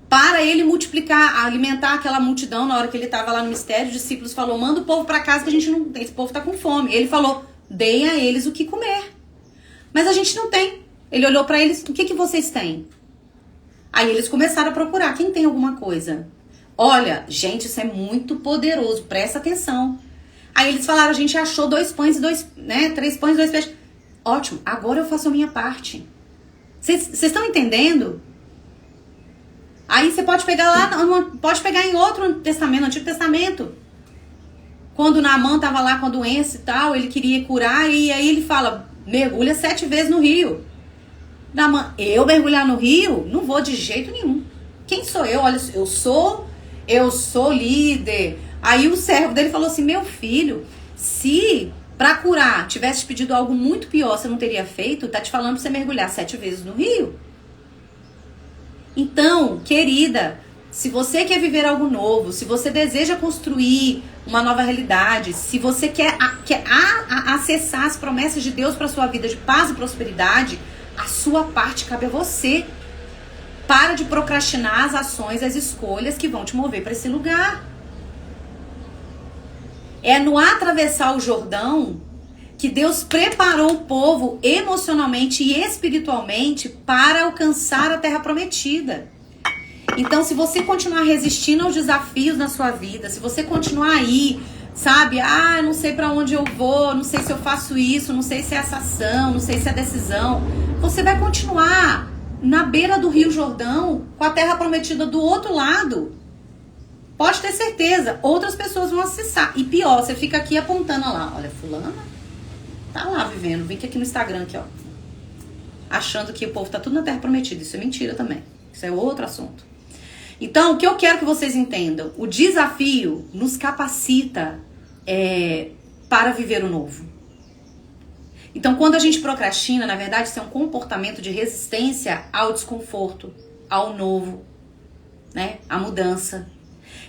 [SPEAKER 1] Para ele multiplicar, alimentar aquela multidão, na hora que ele estava lá no mistério, os discípulos falaram, manda o povo para casa que a gente não tem, esse povo está com fome. Ele falou, deem a eles o que comer. Mas a gente não tem. Ele olhou para eles, o que vocês têm? Aí eles começaram a procurar, quem tem alguma coisa? Olha, gente, isso é muito poderoso, presta atenção. Aí eles falaram, a gente achou 2 pães e 3 pães e 2 peixes. Ótimo, agora eu faço a minha parte. Vocês estão entendendo? Aí você pode pegar lá, pode pegar em outro testamento, no Antigo Testamento. Quando Naamã tava lá com a doença e tal, ele queria curar, e aí ele fala, mergulha 7 vezes no rio. Naamã, eu mergulhar no rio? Não vou de jeito nenhum. Quem sou eu? Olha, eu sou líder. Aí o servo dele falou assim, meu filho, se pra curar tivesse pedido algo muito pior, você não teria feito, tá te falando pra você mergulhar 7 vezes no rio. Então, querida, se você quer viver algo novo, se você deseja construir uma nova realidade, se você quer acessar as promessas de Deus para sua vida de paz e prosperidade, a sua parte cabe a você. Para de procrastinar as ações, as escolhas que vão te mover para esse lugar. É no atravessar o Jordão que Deus preparou o povo emocionalmente e espiritualmente para alcançar a terra prometida. Então, se você continuar resistindo aos desafios na sua vida, se você continuar aí, sabe? Eu não sei para onde eu vou, não sei se eu faço isso, não sei se é essa ação, não sei se é decisão. Você vai continuar na beira do Rio Jordão, com a terra prometida do outro lado. Pode ter certeza, outras pessoas vão acessar. E pior, você fica aqui apontando, lá, olha, fulana tá lá vivendo, vem aqui no Instagram, aqui, ó, achando que o povo tá tudo na terra prometida. Isso é mentira também, isso é outro assunto. Então, o que eu quero que vocês entendam, o desafio nos capacita para viver o novo. Então, quando a gente procrastina, na verdade, isso é um comportamento de resistência ao desconforto, ao novo, né? À mudança.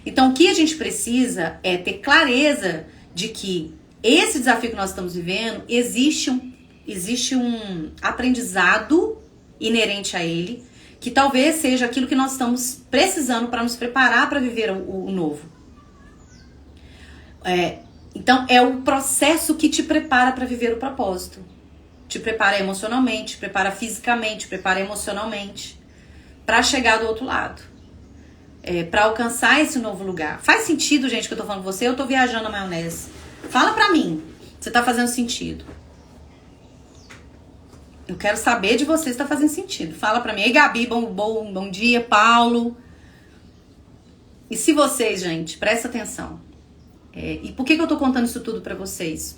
[SPEAKER 1] Então, o que a gente precisa é ter clareza de que esse desafio que nós estamos vivendo, existe um aprendizado inerente a ele, que talvez seja aquilo que nós estamos precisando para nos preparar para viver o novo. Então, é o processo que te prepara para viver o propósito. Te prepara emocionalmente, te prepara fisicamente, te prepara emocionalmente para chegar do outro lado. Para alcançar esse novo lugar. Faz sentido, gente, que eu tô falando com você? Eu tô viajando na maionese. Fala pra mim se tá fazendo sentido. Eu quero saber de você se tá fazendo sentido. Fala pra mim. Ei, Gabi, bom dia. Paulo. E se vocês, gente, presta atenção. E por que eu tô contando isso tudo pra vocês?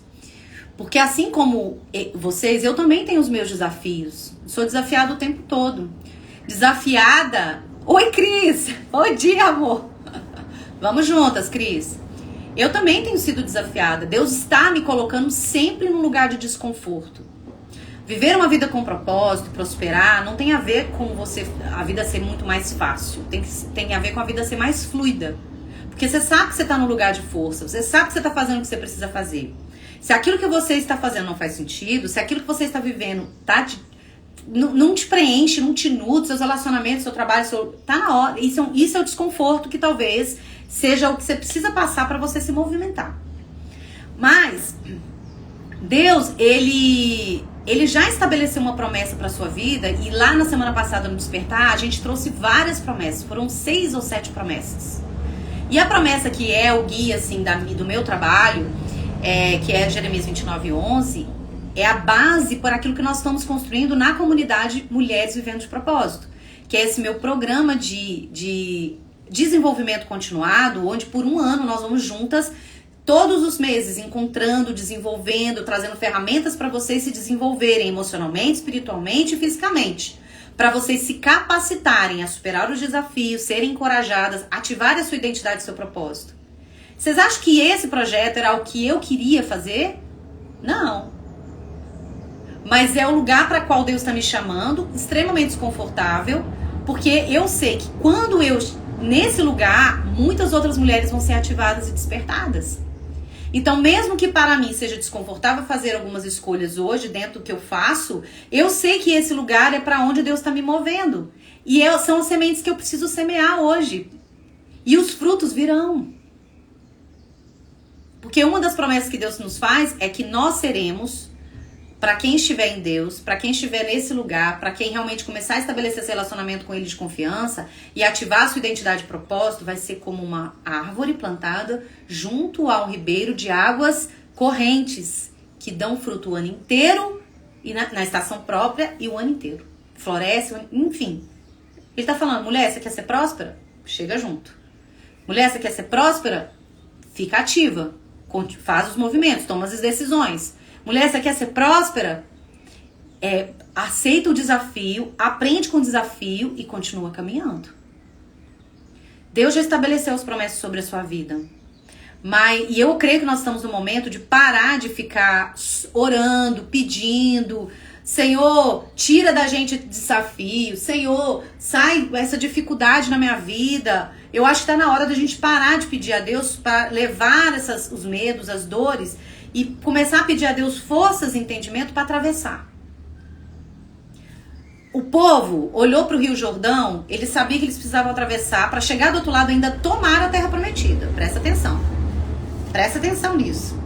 [SPEAKER 1] Porque assim como vocês, eu também tenho os meus desafios. Sou desafiada o tempo todo. Desafiada. Oi, Cris. Bom dia, amor. Vamos juntas, Cris. Eu também tenho sido desafiada. Deus está me colocando sempre num lugar de desconforto. Viver uma vida com propósito, prosperar, não tem a ver com a vida ser muito mais fácil. Tem a ver com a vida ser mais fluida. Porque você sabe que você está num lugar de força. Você sabe que você está fazendo o que você precisa fazer. Se aquilo que você está fazendo não faz sentido, se aquilo que você está vivendo não te preenche, não te nutre, seus relacionamentos, seu trabalho, tá na hora. Isso é o desconforto que talvez seja o que você precisa passar para você se movimentar. Mas Deus, ele já estabeleceu uma promessa para sua vida, e lá na semana passada no Despertar, a gente trouxe várias promessas, foram 6 ou 7 promessas. E a promessa que é o guia assim do meu trabalho, que é Jeremias 29:11, é a base para aquilo que nós estamos construindo na comunidade Mulheres Vivendo de Propósito, que é esse meu programa de desenvolvimento continuado, onde por 1 ano nós vamos juntas, todos os meses, encontrando, desenvolvendo, trazendo ferramentas para vocês se desenvolverem emocionalmente, espiritualmente e fisicamente, para vocês se capacitarem a superar os desafios, serem encorajadas, ativarem a sua identidade e seu propósito. Vocês acham que esse projeto era o que eu queria fazer? Não. Mas é o lugar para qual Deus está me chamando, extremamente desconfortável, porque eu sei que quando nesse lugar, muitas outras mulheres vão ser ativadas e despertadas. Então, mesmo que para mim seja desconfortável fazer algumas escolhas hoje dentro do que eu faço, eu sei que esse lugar é para onde Deus está me movendo. E são as sementes que eu preciso semear hoje. E os frutos virão. Porque uma das promessas que Deus nos faz é que nós seremos, para quem estiver em Deus, para quem estiver nesse lugar, para quem realmente começar a estabelecer esse relacionamento com Ele de confiança e ativar a sua identidade e propósito, vai ser como uma árvore plantada junto ao ribeiro de águas correntes, que dão fruto o ano inteiro e na estação própria e o ano inteiro. Floresce, enfim. Ele tá falando, mulher, você quer ser próspera? Chega junto. Mulher, você quer ser próspera? Fica ativa. faz os movimentos, toma as decisões. Mulher, você quer ser próspera? Aceita o desafio, aprende com o desafio e continua caminhando. Deus já estabeleceu as promessas sobre a sua vida. E eu creio que nós estamos no momento de parar de ficar orando, pedindo. Senhor, tira da gente desafio. Senhor, sai essa dificuldade na minha vida. Eu acho que está na hora da gente parar de pedir a Deus para levar os medos, as dores e começar a pedir a Deus forças e entendimento para atravessar. O povo olhou para o Rio Jordão, ele sabia que eles precisavam atravessar para chegar do outro lado e ainda tomar a terra prometida. Presta atenção. Presta atenção nisso.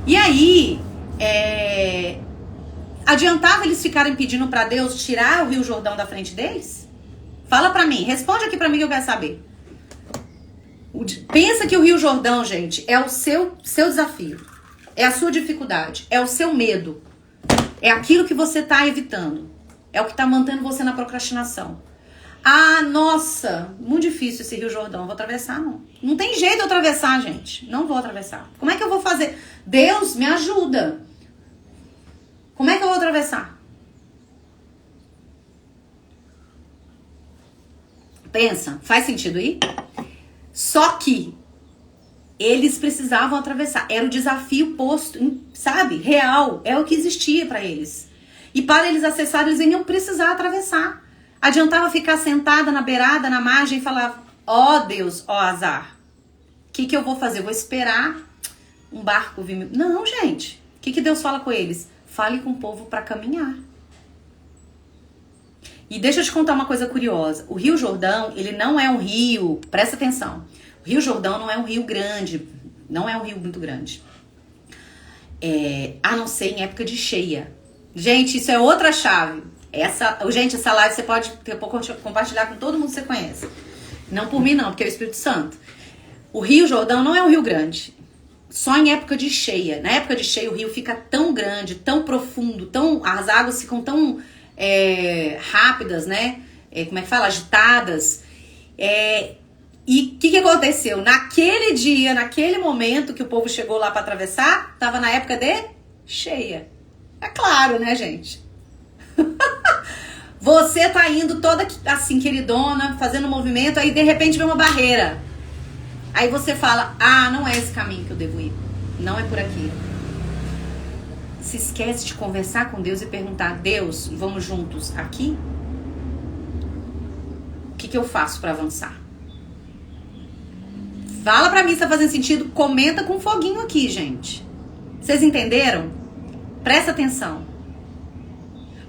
[SPEAKER 1] E aí, adiantava eles ficarem pedindo para Deus tirar o Rio Jordão da frente deles? Fala para mim, responde aqui para mim que eu quero saber. Pensa que o Rio Jordão, gente, é o seu desafio. É a sua dificuldade. É o seu medo. É aquilo que você tá evitando. É o que tá mantendo você na procrastinação. Ah, nossa, muito difícil esse Rio Jordão. Vou atravessar, não. Não tem jeito de eu atravessar, gente. Não vou atravessar. Como é que eu vou fazer? Deus, me ajuda. Como é que eu vou atravessar? Pensa, faz sentido aí? Só que eles precisavam atravessar. Era o desafio posto, sabe? Real. É o que existia para eles. E para eles acessarem, eles iam precisar atravessar. Adiantava ficar sentada na beirada, na margem e falar: ó Deus, ó azar. O que eu vou fazer? Eu vou esperar um barco vir. Não, gente. O que Deus fala com eles? Fale com o povo para caminhar. E deixa eu te contar uma coisa curiosa. O Rio Jordão, ele não é um rio... Presta atenção. O Rio Jordão não é um rio grande. Não é um rio muito grande. A não ser em época de cheia. Gente, isso é outra chave. Gente, essa live você pode compartilhar com todo mundo que você conhece. Não por mim não, porque é o Espírito Santo. O Rio Jordão não é um rio grande. Só em época de cheia. Na época de cheia o rio fica tão grande, tão profundo, as águas ficam tão rápidas, né? Como é que fala? Agitadas. E o que aconteceu? Naquele dia, naquele momento que o povo chegou lá para atravessar, estava na época de cheia. É claro, né, gente? Você tá indo toda assim, queridona, fazendo um movimento, aí de repente vem uma barreira. Aí você fala: ah, não é esse caminho que eu devo ir. Não é por aqui. Se esquece de conversar com Deus e perguntar: Deus, vamos juntos aqui? O que eu faço para avançar? Fala pra mim se tá fazendo sentido. Comenta com foguinho aqui, gente. Vocês entenderam? Presta atenção.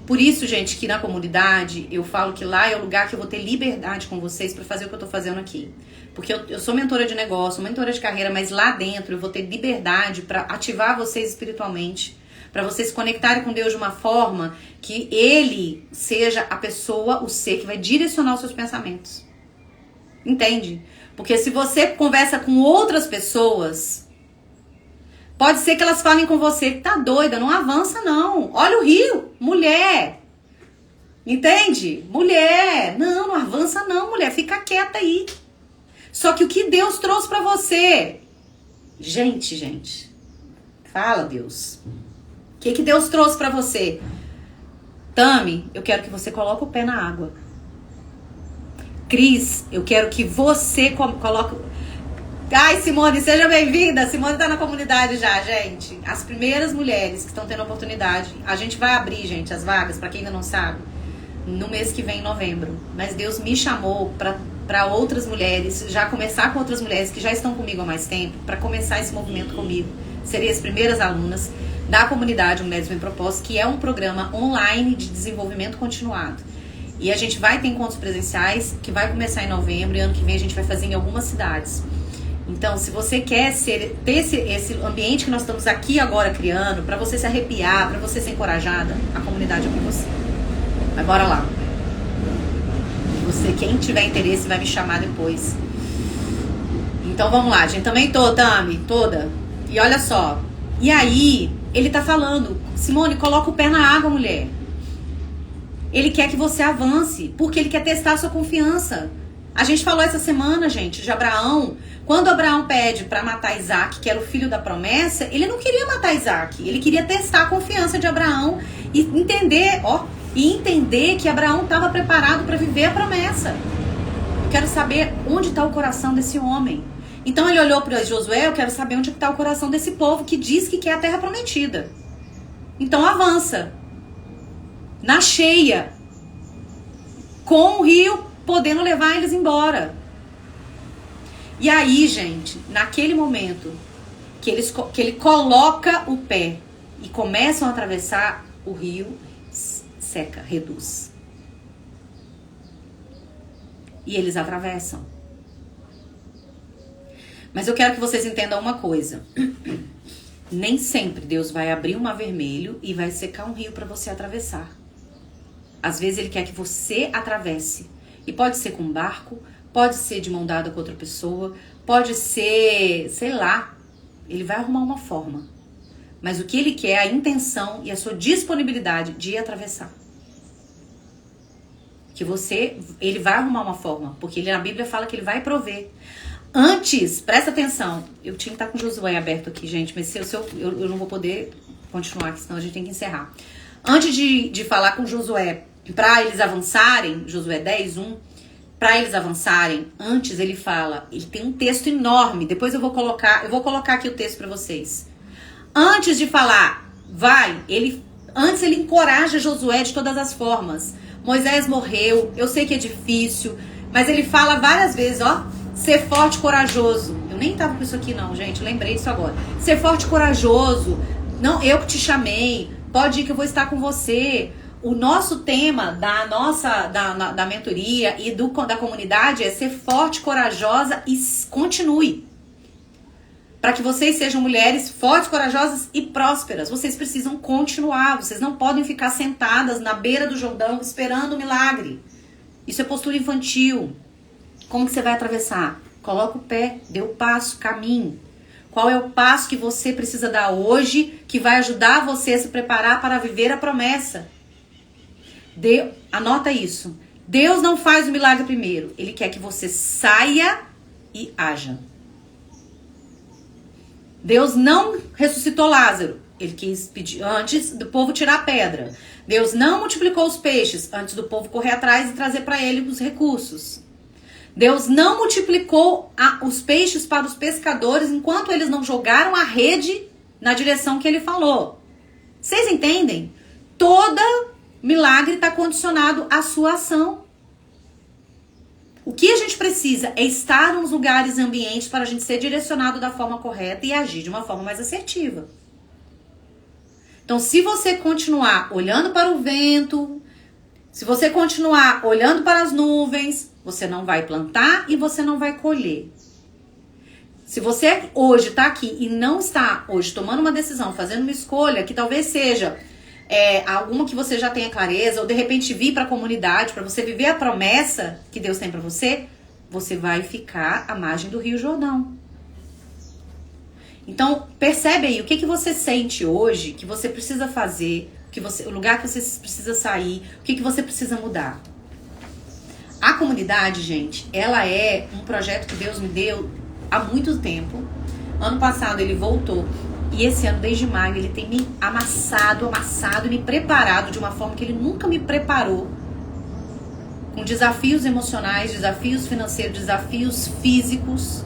[SPEAKER 1] Por isso, gente, que na comunidade eu falo que lá é o lugar que eu vou ter liberdade com vocês para fazer o que eu tô fazendo aqui. Porque eu sou mentora de negócio, mentora de carreira, mas lá dentro eu vou ter liberdade para ativar vocês espiritualmente, para vocês se conectarem com Deus de uma forma que Ele seja a pessoa, o ser que vai direcionar os seus pensamentos. Entende? Porque se você conversa com outras pessoas, pode ser que elas falem com você que tá doida, não avança não. Olha o rio, mulher. Entende? Mulher. Não avança não, mulher. Fica quieta aí. Só que o que Deus trouxe pra você? Gente. Fala, Deus. O que Deus trouxe pra você? Tami, eu quero que você coloque o pé na água. Cris, eu quero que você coloque... Ai, Simone, seja bem-vinda. Simone tá na comunidade já, gente. As primeiras mulheres que estão tendo oportunidade. A gente vai abrir, gente, as vagas, pra quem ainda não sabe, no mês que vem, em novembro. Mas Deus me chamou pra outras mulheres, já começar com outras mulheres que já estão comigo há mais tempo, pra começar esse movimento comigo. Seriam as primeiras alunas da comunidade Mulheres Bem Propostas, que é um programa online de desenvolvimento continuado. E a gente vai ter encontros presenciais, que vai começar em novembro, e ano que vem a gente vai fazer em algumas cidades. Então, se você quer ter esse ambiente que nós estamos aqui agora criando, pra você se arrepiar, pra você ser encorajada, a comunidade é pra você. Mas bora lá. Você, quem tiver interesse, vai me chamar depois. Então vamos lá, gente. Também tô, Tami, toda. E olha só. E aí, ele tá falando: Simone, coloca o pé na água, mulher. Ele quer que você avance, porque ele quer testar a sua confiança. A gente falou essa semana, gente, de Abraão. Quando Abraão pede para matar Isaac, que era o filho da promessa, ele não queria matar Isaac. Ele queria testar a confiança de Abraão e entender que Abraão estava preparado para viver a promessa. Eu quero saber onde está o coração desse homem. Então ele olhou para Josué, eu quero saber onde está o coração desse povo que diz que quer a terra prometida. Então avança. Na cheia. Com o rio podendo levar eles embora. E aí, gente, naquele momento que ele coloca o pé e começam a atravessar o rio, seca, reduz. E eles atravessam. Mas eu quero que vocês entendam uma coisa. Nem sempre Deus vai abrir um mar vermelho e vai secar um rio para você atravessar. Às vezes ele quer que você atravesse. E pode ser com um barco, pode ser de mão dada com outra pessoa, pode ser, sei lá, ele vai arrumar uma forma. Mas o que ele quer é a intenção e a sua disponibilidade de ir atravessar. Que ele vai arrumar uma forma, porque na Bíblia fala que ele vai prover. Antes, presta atenção, eu tinha que estar com o Josué aberto aqui, gente, mas eu não vou poder continuar aqui, senão a gente tem que encerrar. Antes de falar com Josué, para eles avançarem, Josué 10:1, para eles avançarem, antes ele fala, ele tem um texto enorme, depois eu vou colocar aqui o texto para vocês. Antes de falar, antes ele encoraja Josué de todas as formas. Moisés morreu, eu sei que é difícil, mas ele fala várias vezes, ser forte e corajoso. Eu nem tava com isso aqui não, gente, lembrei disso agora. Ser forte e corajoso, não, eu que te chamei, pode ir que eu vou estar com você. O nosso tema da mentoria e da comunidade é ser forte, corajosa e continue. Para que vocês sejam mulheres fortes, corajosas e prósperas, vocês precisam continuar. Vocês não podem ficar sentadas na beira do Jordão esperando o milagre. Isso é postura infantil. Como que você vai atravessar? Coloca o pé, dê o passo, caminhe. Qual é o passo que você precisa dar hoje que vai ajudar você a se preparar para viver a promessa? Anota isso. Deus não faz o milagre primeiro. Ele quer que você saia e haja. Deus não ressuscitou Lázaro. Ele quis pedir antes do povo tirar a pedra. Deus não multiplicou os peixes antes do povo correr atrás e trazer para ele os recursos. Deus não multiplicou os peixes para os pescadores enquanto eles não jogaram a rede na direção que ele falou. Vocês entendem? Toda milagre está condicionado à sua ação. O que a gente precisa é estar nos lugares e ambientes para a gente ser direcionado da forma correta e agir de uma forma mais assertiva. Então, se você continuar olhando para o vento, se você continuar olhando para as nuvens, você não vai plantar e você não vai colher. Se você hoje está aqui e não está hoje tomando uma decisão, fazendo uma escolha que talvez seja alguma que você já tenha clareza, ou de repente vir para a comunidade, para você viver a promessa que Deus tem para você, você vai ficar à margem do Rio Jordão. Então, percebe aí, o que você sente hoje, que você precisa fazer, o lugar que você precisa sair, o que você precisa mudar. A comunidade, gente, ela é um projeto que Deus me deu há muito tempo. Ano passado ele voltou. E esse ano, desde maio, ele tem me amassado e me preparado de uma forma que ele nunca me preparou. Com desafios emocionais, desafios financeiros, desafios físicos,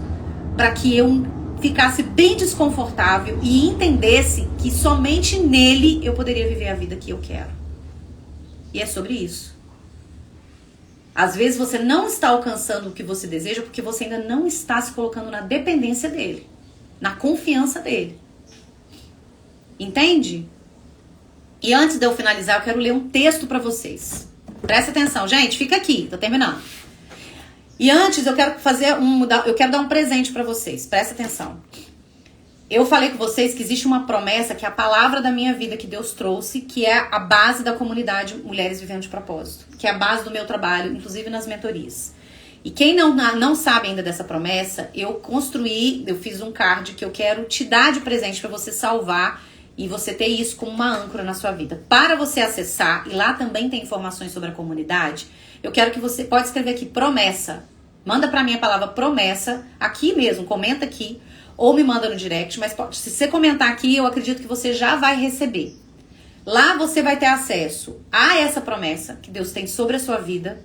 [SPEAKER 1] para que eu ficasse bem desconfortável e entendesse que somente nele eu poderia viver a vida que eu quero. E é sobre isso. Às vezes você não está alcançando o que você deseja porque você ainda não está se colocando na dependência dele, na confiança dele. Entende? E antes de eu finalizar, eu quero ler um texto para vocês. Presta atenção, gente, fica aqui, tô terminando. E antes eu quero dar um presente para vocês. Presta atenção. Eu falei com vocês que existe uma promessa, que é a palavra da minha vida que Deus trouxe, que é a base da comunidade Mulheres Vivendo de Propósito, que é a base do meu trabalho, inclusive nas mentorias. E quem não sabe ainda dessa promessa, eu fiz um card que eu quero te dar de presente para você salvar e você ter isso como uma âncora na sua vida. Para você acessar, e lá também tem informações sobre a comunidade, eu quero que você pode escrever aqui, promessa. Manda pra mim a palavra promessa, aqui mesmo, comenta aqui, ou me manda no direct, mas se você comentar aqui, eu acredito que você já vai receber. Lá você vai ter acesso a essa promessa que Deus tem sobre a sua vida,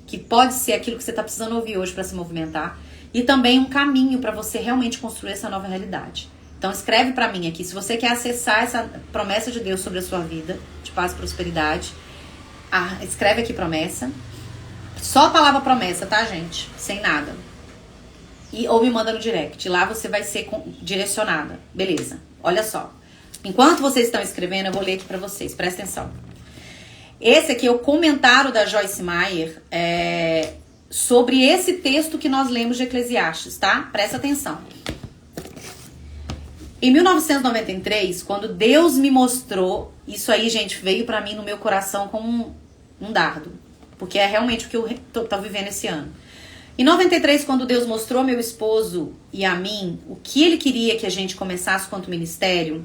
[SPEAKER 1] que pode ser aquilo que você está precisando ouvir hoje para se movimentar, e também um caminho para você realmente construir essa nova realidade. Então escreve para mim aqui, se você quer acessar essa promessa de Deus sobre a sua vida, de paz e prosperidade, escreve aqui promessa. Só a palavra promessa, tá, gente? Sem nada. Ou me manda no direct. Lá você vai ser direcionada. Beleza. Olha só. Enquanto vocês estão escrevendo, eu vou ler aqui pra vocês. Presta atenção. Esse aqui é o comentário da Joyce Meyer sobre esse texto que nós lemos de Eclesiastes, tá? Presta atenção. Em 1993, quando Deus me mostrou, isso aí, gente, veio pra mim no meu coração como um dardo. Porque é realmente o que eu tô vivendo esse ano. Em 93, quando Deus mostrou ao meu esposo e a mim o que ele queria que a gente começasse quanto ministério,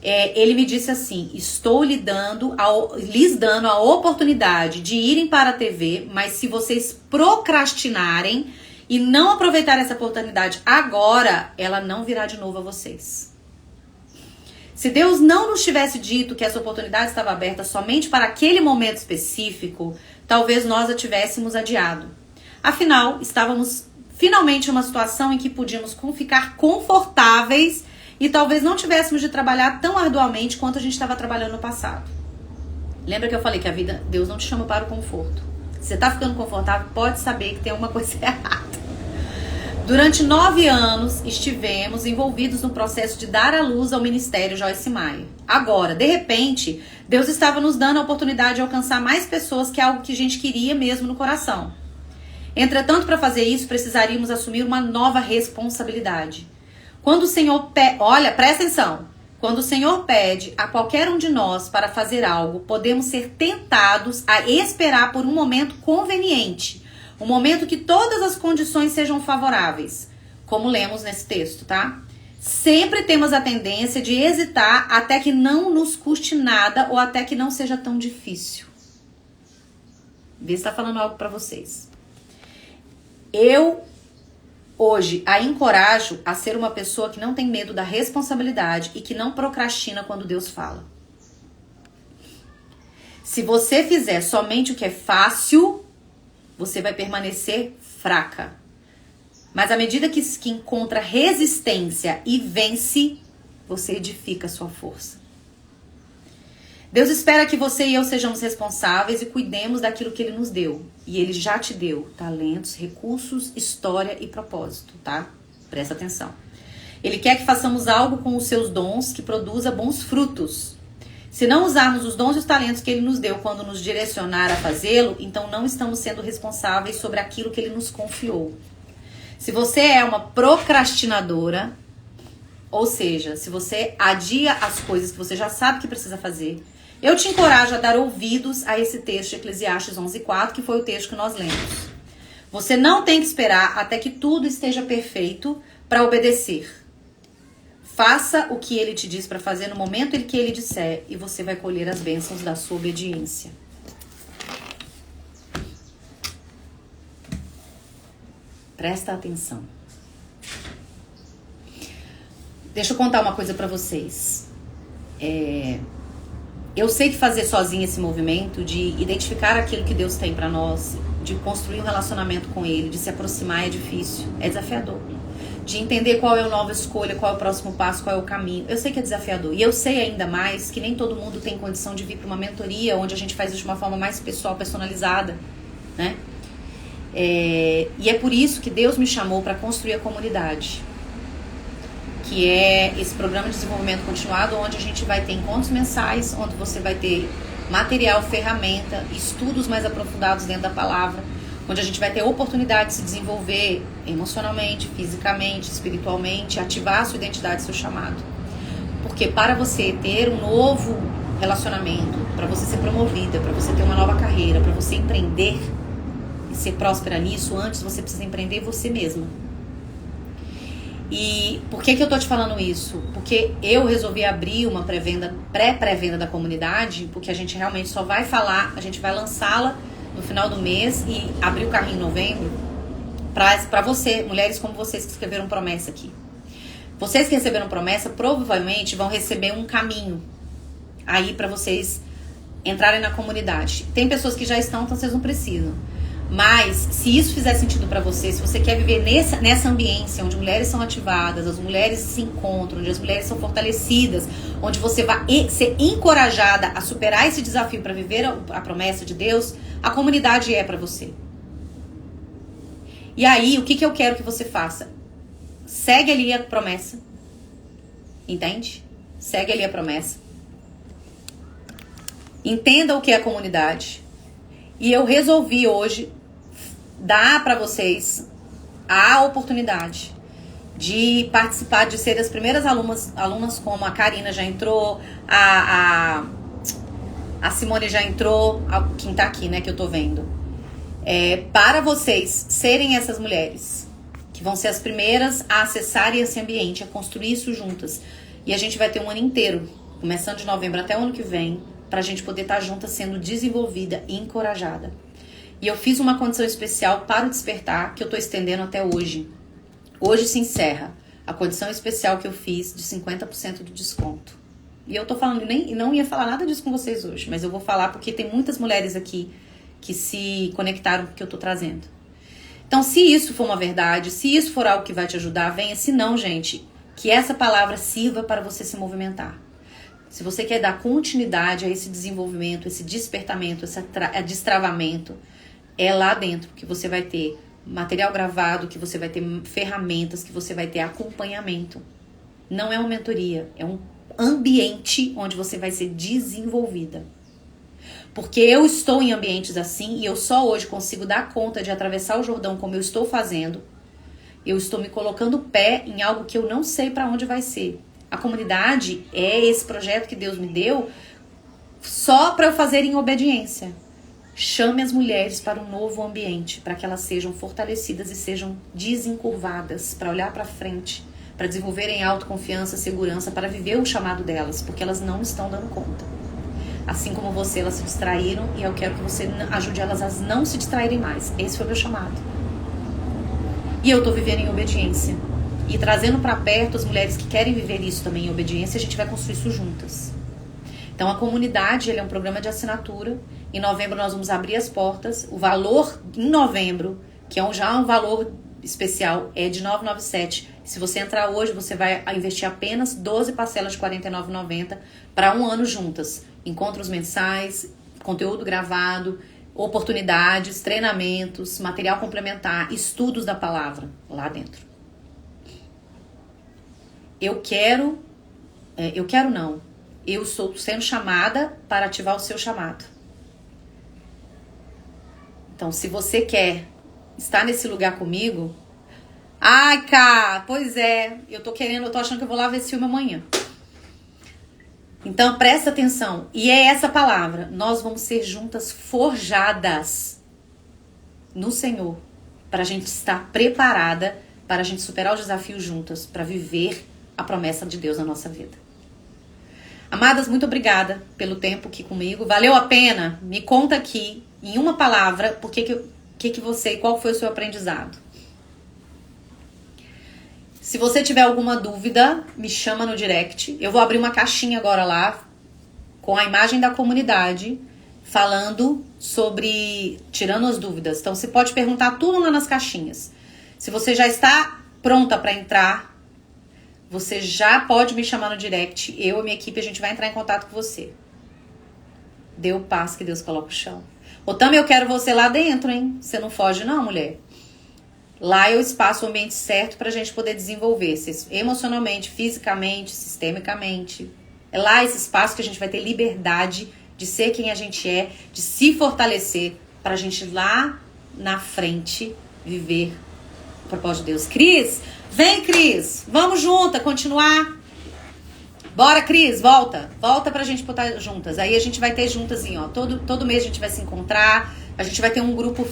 [SPEAKER 1] ele me disse assim: estou lhes dando a oportunidade de irem para a TV, mas se vocês procrastinarem e não aproveitarem essa oportunidade agora, ela não virá de novo a vocês. Se Deus não nos tivesse dito que essa oportunidade estava aberta somente para aquele momento específico, talvez nós a tivéssemos adiado. Afinal, estávamos finalmente em uma situação em que podíamos ficar confortáveis e talvez não tivéssemos de trabalhar tão arduamente quanto a gente estava trabalhando no passado. Lembra que eu falei que a vida, Deus não te chama para o conforto. Se você está ficando confortável, pode saber que tem alguma coisa errada. Durante 9 anos, estivemos envolvidos no processo de dar à luz ao ministério Joyce Meyer. Agora, de repente, Deus estava nos dando a oportunidade de alcançar mais pessoas, que é algo que a gente queria mesmo no coração. Entretanto, para fazer isso, precisaríamos assumir uma nova responsabilidade. Quando o Senhor olha, presta atenção. Quando o Senhor pede a qualquer um de nós para fazer algo, podemos ser tentados a esperar por um momento conveniente. Um momento que todas as condições sejam favoráveis. Como lemos nesse texto, tá? Sempre temos a tendência de hesitar até que não nos custe nada ou até que não seja tão difícil. Vê se está falando algo para vocês. Eu, hoje, a encorajo a ser uma pessoa que não tem medo da responsabilidade e que não procrastina quando Deus fala. Se você fizer somente o que é fácil, você vai permanecer fraca. Mas à medida que encontra resistência e vence, você edifica a sua força. Deus espera que você e eu sejamos responsáveis e cuidemos daquilo que Ele nos deu. E Ele já te deu talentos, recursos, história e propósito, tá? Presta atenção. Ele quer que façamos algo com os seus dons que produza bons frutos. Se não usarmos os dons e os talentos que Ele nos deu quando nos direcionar a fazê-lo, então não estamos sendo responsáveis sobre aquilo que Ele nos confiou. Se você é uma procrastinadora, ou seja, se você adia as coisas que você já sabe que precisa fazer, eu te encorajo a dar ouvidos a esse texto de Eclesiastes 11:4, que foi o texto que nós lemos. Você não tem que esperar até que tudo esteja perfeito para obedecer. Faça o que Ele te diz para fazer no momento em que Ele disser e você vai colher as bênçãos da sua obediência. Presta atenção. Deixa eu contar uma coisa para vocês. Eu sei que fazer sozinha esse movimento de identificar aquilo que Deus tem para nós, de construir um relacionamento com Ele, de se aproximar é difícil, é desafiador. De entender qual é a nova escolha, qual é o próximo passo, qual é o caminho. Eu sei que é desafiador. E eu sei ainda mais que nem todo mundo tem condição de vir para uma mentoria onde a gente faz isso de uma forma mais pessoal, personalizada, né? E é por isso que Deus me chamou para construir a comunidade, que é esse programa de desenvolvimento continuado, onde a gente vai ter encontros mensais, onde você vai ter material, ferramenta, estudos mais aprofundados dentro da palavra, onde a gente vai ter oportunidade de se desenvolver emocionalmente, fisicamente, espiritualmente, ativar a sua identidade, seu chamado. Porque para você ter um novo relacionamento, para você ser promovida, para você ter uma nova carreira, para você empreender e ser próspera nisso, antes você precisa empreender você mesma. E por que eu tô te falando isso? Porque eu resolvi abrir uma pré-pré-venda da comunidade, porque a gente realmente só vai falar, a gente vai lançá-la no final do mês e abrir o carrinho em novembro. Pra você, mulheres como vocês que escreveram promessa aqui. Vocês que receberam promessa provavelmente vão receber um caminho aí pra vocês entrarem na comunidade. Tem pessoas que já estão, então vocês não precisam. Mas se isso fizer sentido pra você, se você quer viver nessa ambiência onde mulheres são ativadas, as mulheres se encontram, onde as mulheres são fortalecidas, onde você vai ser encorajada a superar esse desafio para viver a promessa de Deus, a comunidade é pra você. E aí, o que eu quero que você faça? Segue ali a promessa. Entende? Segue ali a promessa. Entenda o que é a comunidade. E eu resolvi hoje dar pra vocês a oportunidade de participar, de ser as primeiras alunas como a Karina já entrou, a Simone já entrou, quem tá aqui, né, que eu tô vendo. Para vocês serem essas mulheres que vão ser as primeiras a acessarem esse ambiente, a construir isso juntas. E a gente vai ter um ano inteiro, começando de novembro até o ano que vem, pra gente poder estar juntas sendo desenvolvida e encorajada. E eu fiz uma condição especial para o Despertar, que eu tô estendendo até hoje. Hoje se encerra a condição especial que eu fiz de 50% de desconto. E eu tô falando, não ia falar nada disso com vocês hoje, mas eu vou falar porque tem muitas mulheres aqui que se conectaram com o que eu tô trazendo. Então, se isso for uma verdade, se isso for algo que vai te ajudar, venha. Se não, gente, que essa palavra sirva para você se movimentar. Se você quer dar continuidade a esse desenvolvimento, esse despertamento, esse destravamento, é lá dentro que você vai ter material gravado, que você vai ter ferramentas, que você vai ter acompanhamento. Não é uma mentoria, é um ambiente onde você vai ser desenvolvida. Porque eu estou em ambientes assim e eu só hoje consigo dar conta de atravessar o Jordão como eu estou fazendo. Eu estou me colocando pé em algo que eu não sei para onde vai ser. A comunidade é esse projeto que Deus me deu só para eu fazer em obediência. Chame as mulheres para um novo ambiente, para que elas sejam fortalecidas e sejam desencurvadas, para olhar para frente, para desenvolverem autoconfiança, segurança, para viver o chamado delas, porque elas não estão dando conta. Assim como você, elas se distraíram e eu quero que você ajude elas a não se distraírem mais. Esse foi o meu chamado. E eu tô vivendo em obediência. E trazendo para perto as mulheres que querem viver isso também em obediência, a gente vai construir isso juntas. Então a comunidade, ele é um programa de assinatura. Em novembro nós vamos abrir as portas. O valor em novembro, que é já um valor especial, é de R$ 997. Se você entrar hoje, você vai investir apenas 12 parcelas de R$ 49,90 para um ano juntas. Encontros mensais, conteúdo gravado, oportunidades, treinamentos, material complementar, estudos da palavra lá dentro. Eu estou sendo chamada para ativar o seu chamado. Então, se você quer estar nesse lugar comigo... Ai, Cá, pois é, eu tô achando que eu vou lá ver esse filme amanhã. Então, presta atenção. E é essa palavra. Nós vamos ser juntas forjadas no Senhor. Para a gente estar preparada, para a gente superar os desafios juntas, para viver a promessa de Deus na nossa vida. Amadas, muito obrigada pelo tempo aqui comigo. Valeu a pena? Me conta aqui, em uma palavra, qual foi o seu aprendizado. Se você tiver alguma dúvida, me chama no direct. Eu vou abrir uma caixinha agora lá, com a imagem da comunidade, falando sobre, tirando as dúvidas. Então, você pode perguntar tudo lá nas caixinhas. Se você já está pronta para entrar, você já pode me chamar no direct. Eu e minha equipe, a gente vai entrar em contato com você. Dê o passo que Deus coloca o chão. Ô, Tami, eu quero você lá dentro, hein? Você não foge não, mulher. Lá é o espaço, o ambiente certo pra gente poder desenvolver-se emocionalmente, fisicamente, sistemicamente. É lá esse espaço que a gente vai ter liberdade de ser quem a gente é, de se fortalecer pra gente lá na frente viver o propósito de Deus. Cris, vem, Cris, vamos juntas, continuar. Bora, Cris, volta pra gente botar juntas. Aí a gente vai ter juntas assim, ó, todo mês a gente vai se encontrar. A gente vai ter um grupo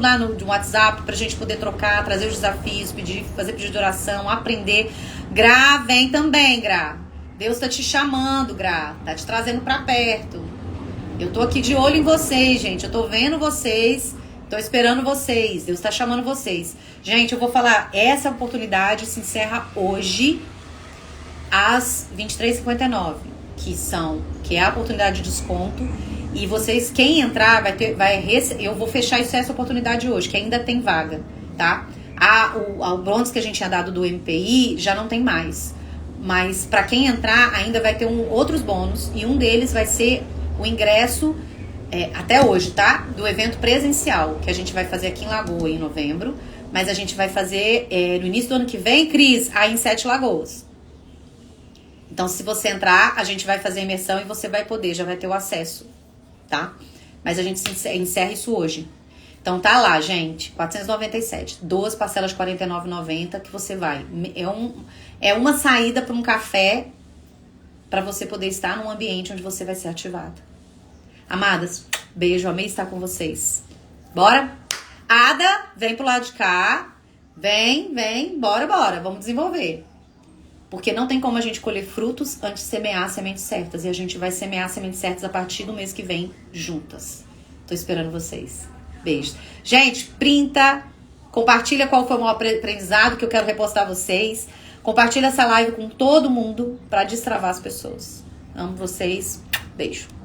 [SPEAKER 1] lá de WhatsApp pra gente poder trocar, trazer os desafios, fazer pedido de oração, aprender. Gra, vem também, Gra. Deus tá te chamando, Gra. Tá te trazendo pra perto. Eu tô aqui de olho em vocês, gente. Eu tô vendo vocês Tô esperando vocês. Deus tá chamando vocês. Gente, eu vou falar, essa oportunidade se encerra hoje às 23h59, que é a oportunidade de desconto. E vocês, quem entrar, eu vou fechar essa oportunidade hoje, que ainda tem vaga, tá? O bônus que a gente tinha dado do MPI já não tem mais. Mas para quem entrar, ainda vai ter outros bônus. E um deles vai ser o ingresso, até hoje, tá? Do evento presencial, que a gente vai fazer aqui em Lagoa em novembro. Mas a gente vai fazer no início do ano que vem, Cris, aí em 7 Lagoas. Então, se você entrar, a gente vai fazer a imersão e você vai poder, já vai ter o acesso, tá? Mas a gente encerra isso hoje. Então tá lá, gente, 497, 2 parcelas de R$ 49,90 que você vai. É uma saída para um café para você poder estar num ambiente onde você vai ser ativada. Amadas, beijo, amei estar com vocês. Bora? Ada, vem pro lado de cá. Vem, bora, vamos desenvolver. Porque não tem como a gente colher frutos antes de semear as sementes certas. E a gente vai semear as sementes certas a partir do mês que vem, juntas. Tô esperando vocês. Beijos. Gente, printa, compartilha qual foi o maior aprendizado que eu quero repostar vocês. Compartilha essa live com todo mundo pra destravar as pessoas. Amo vocês. Beijo.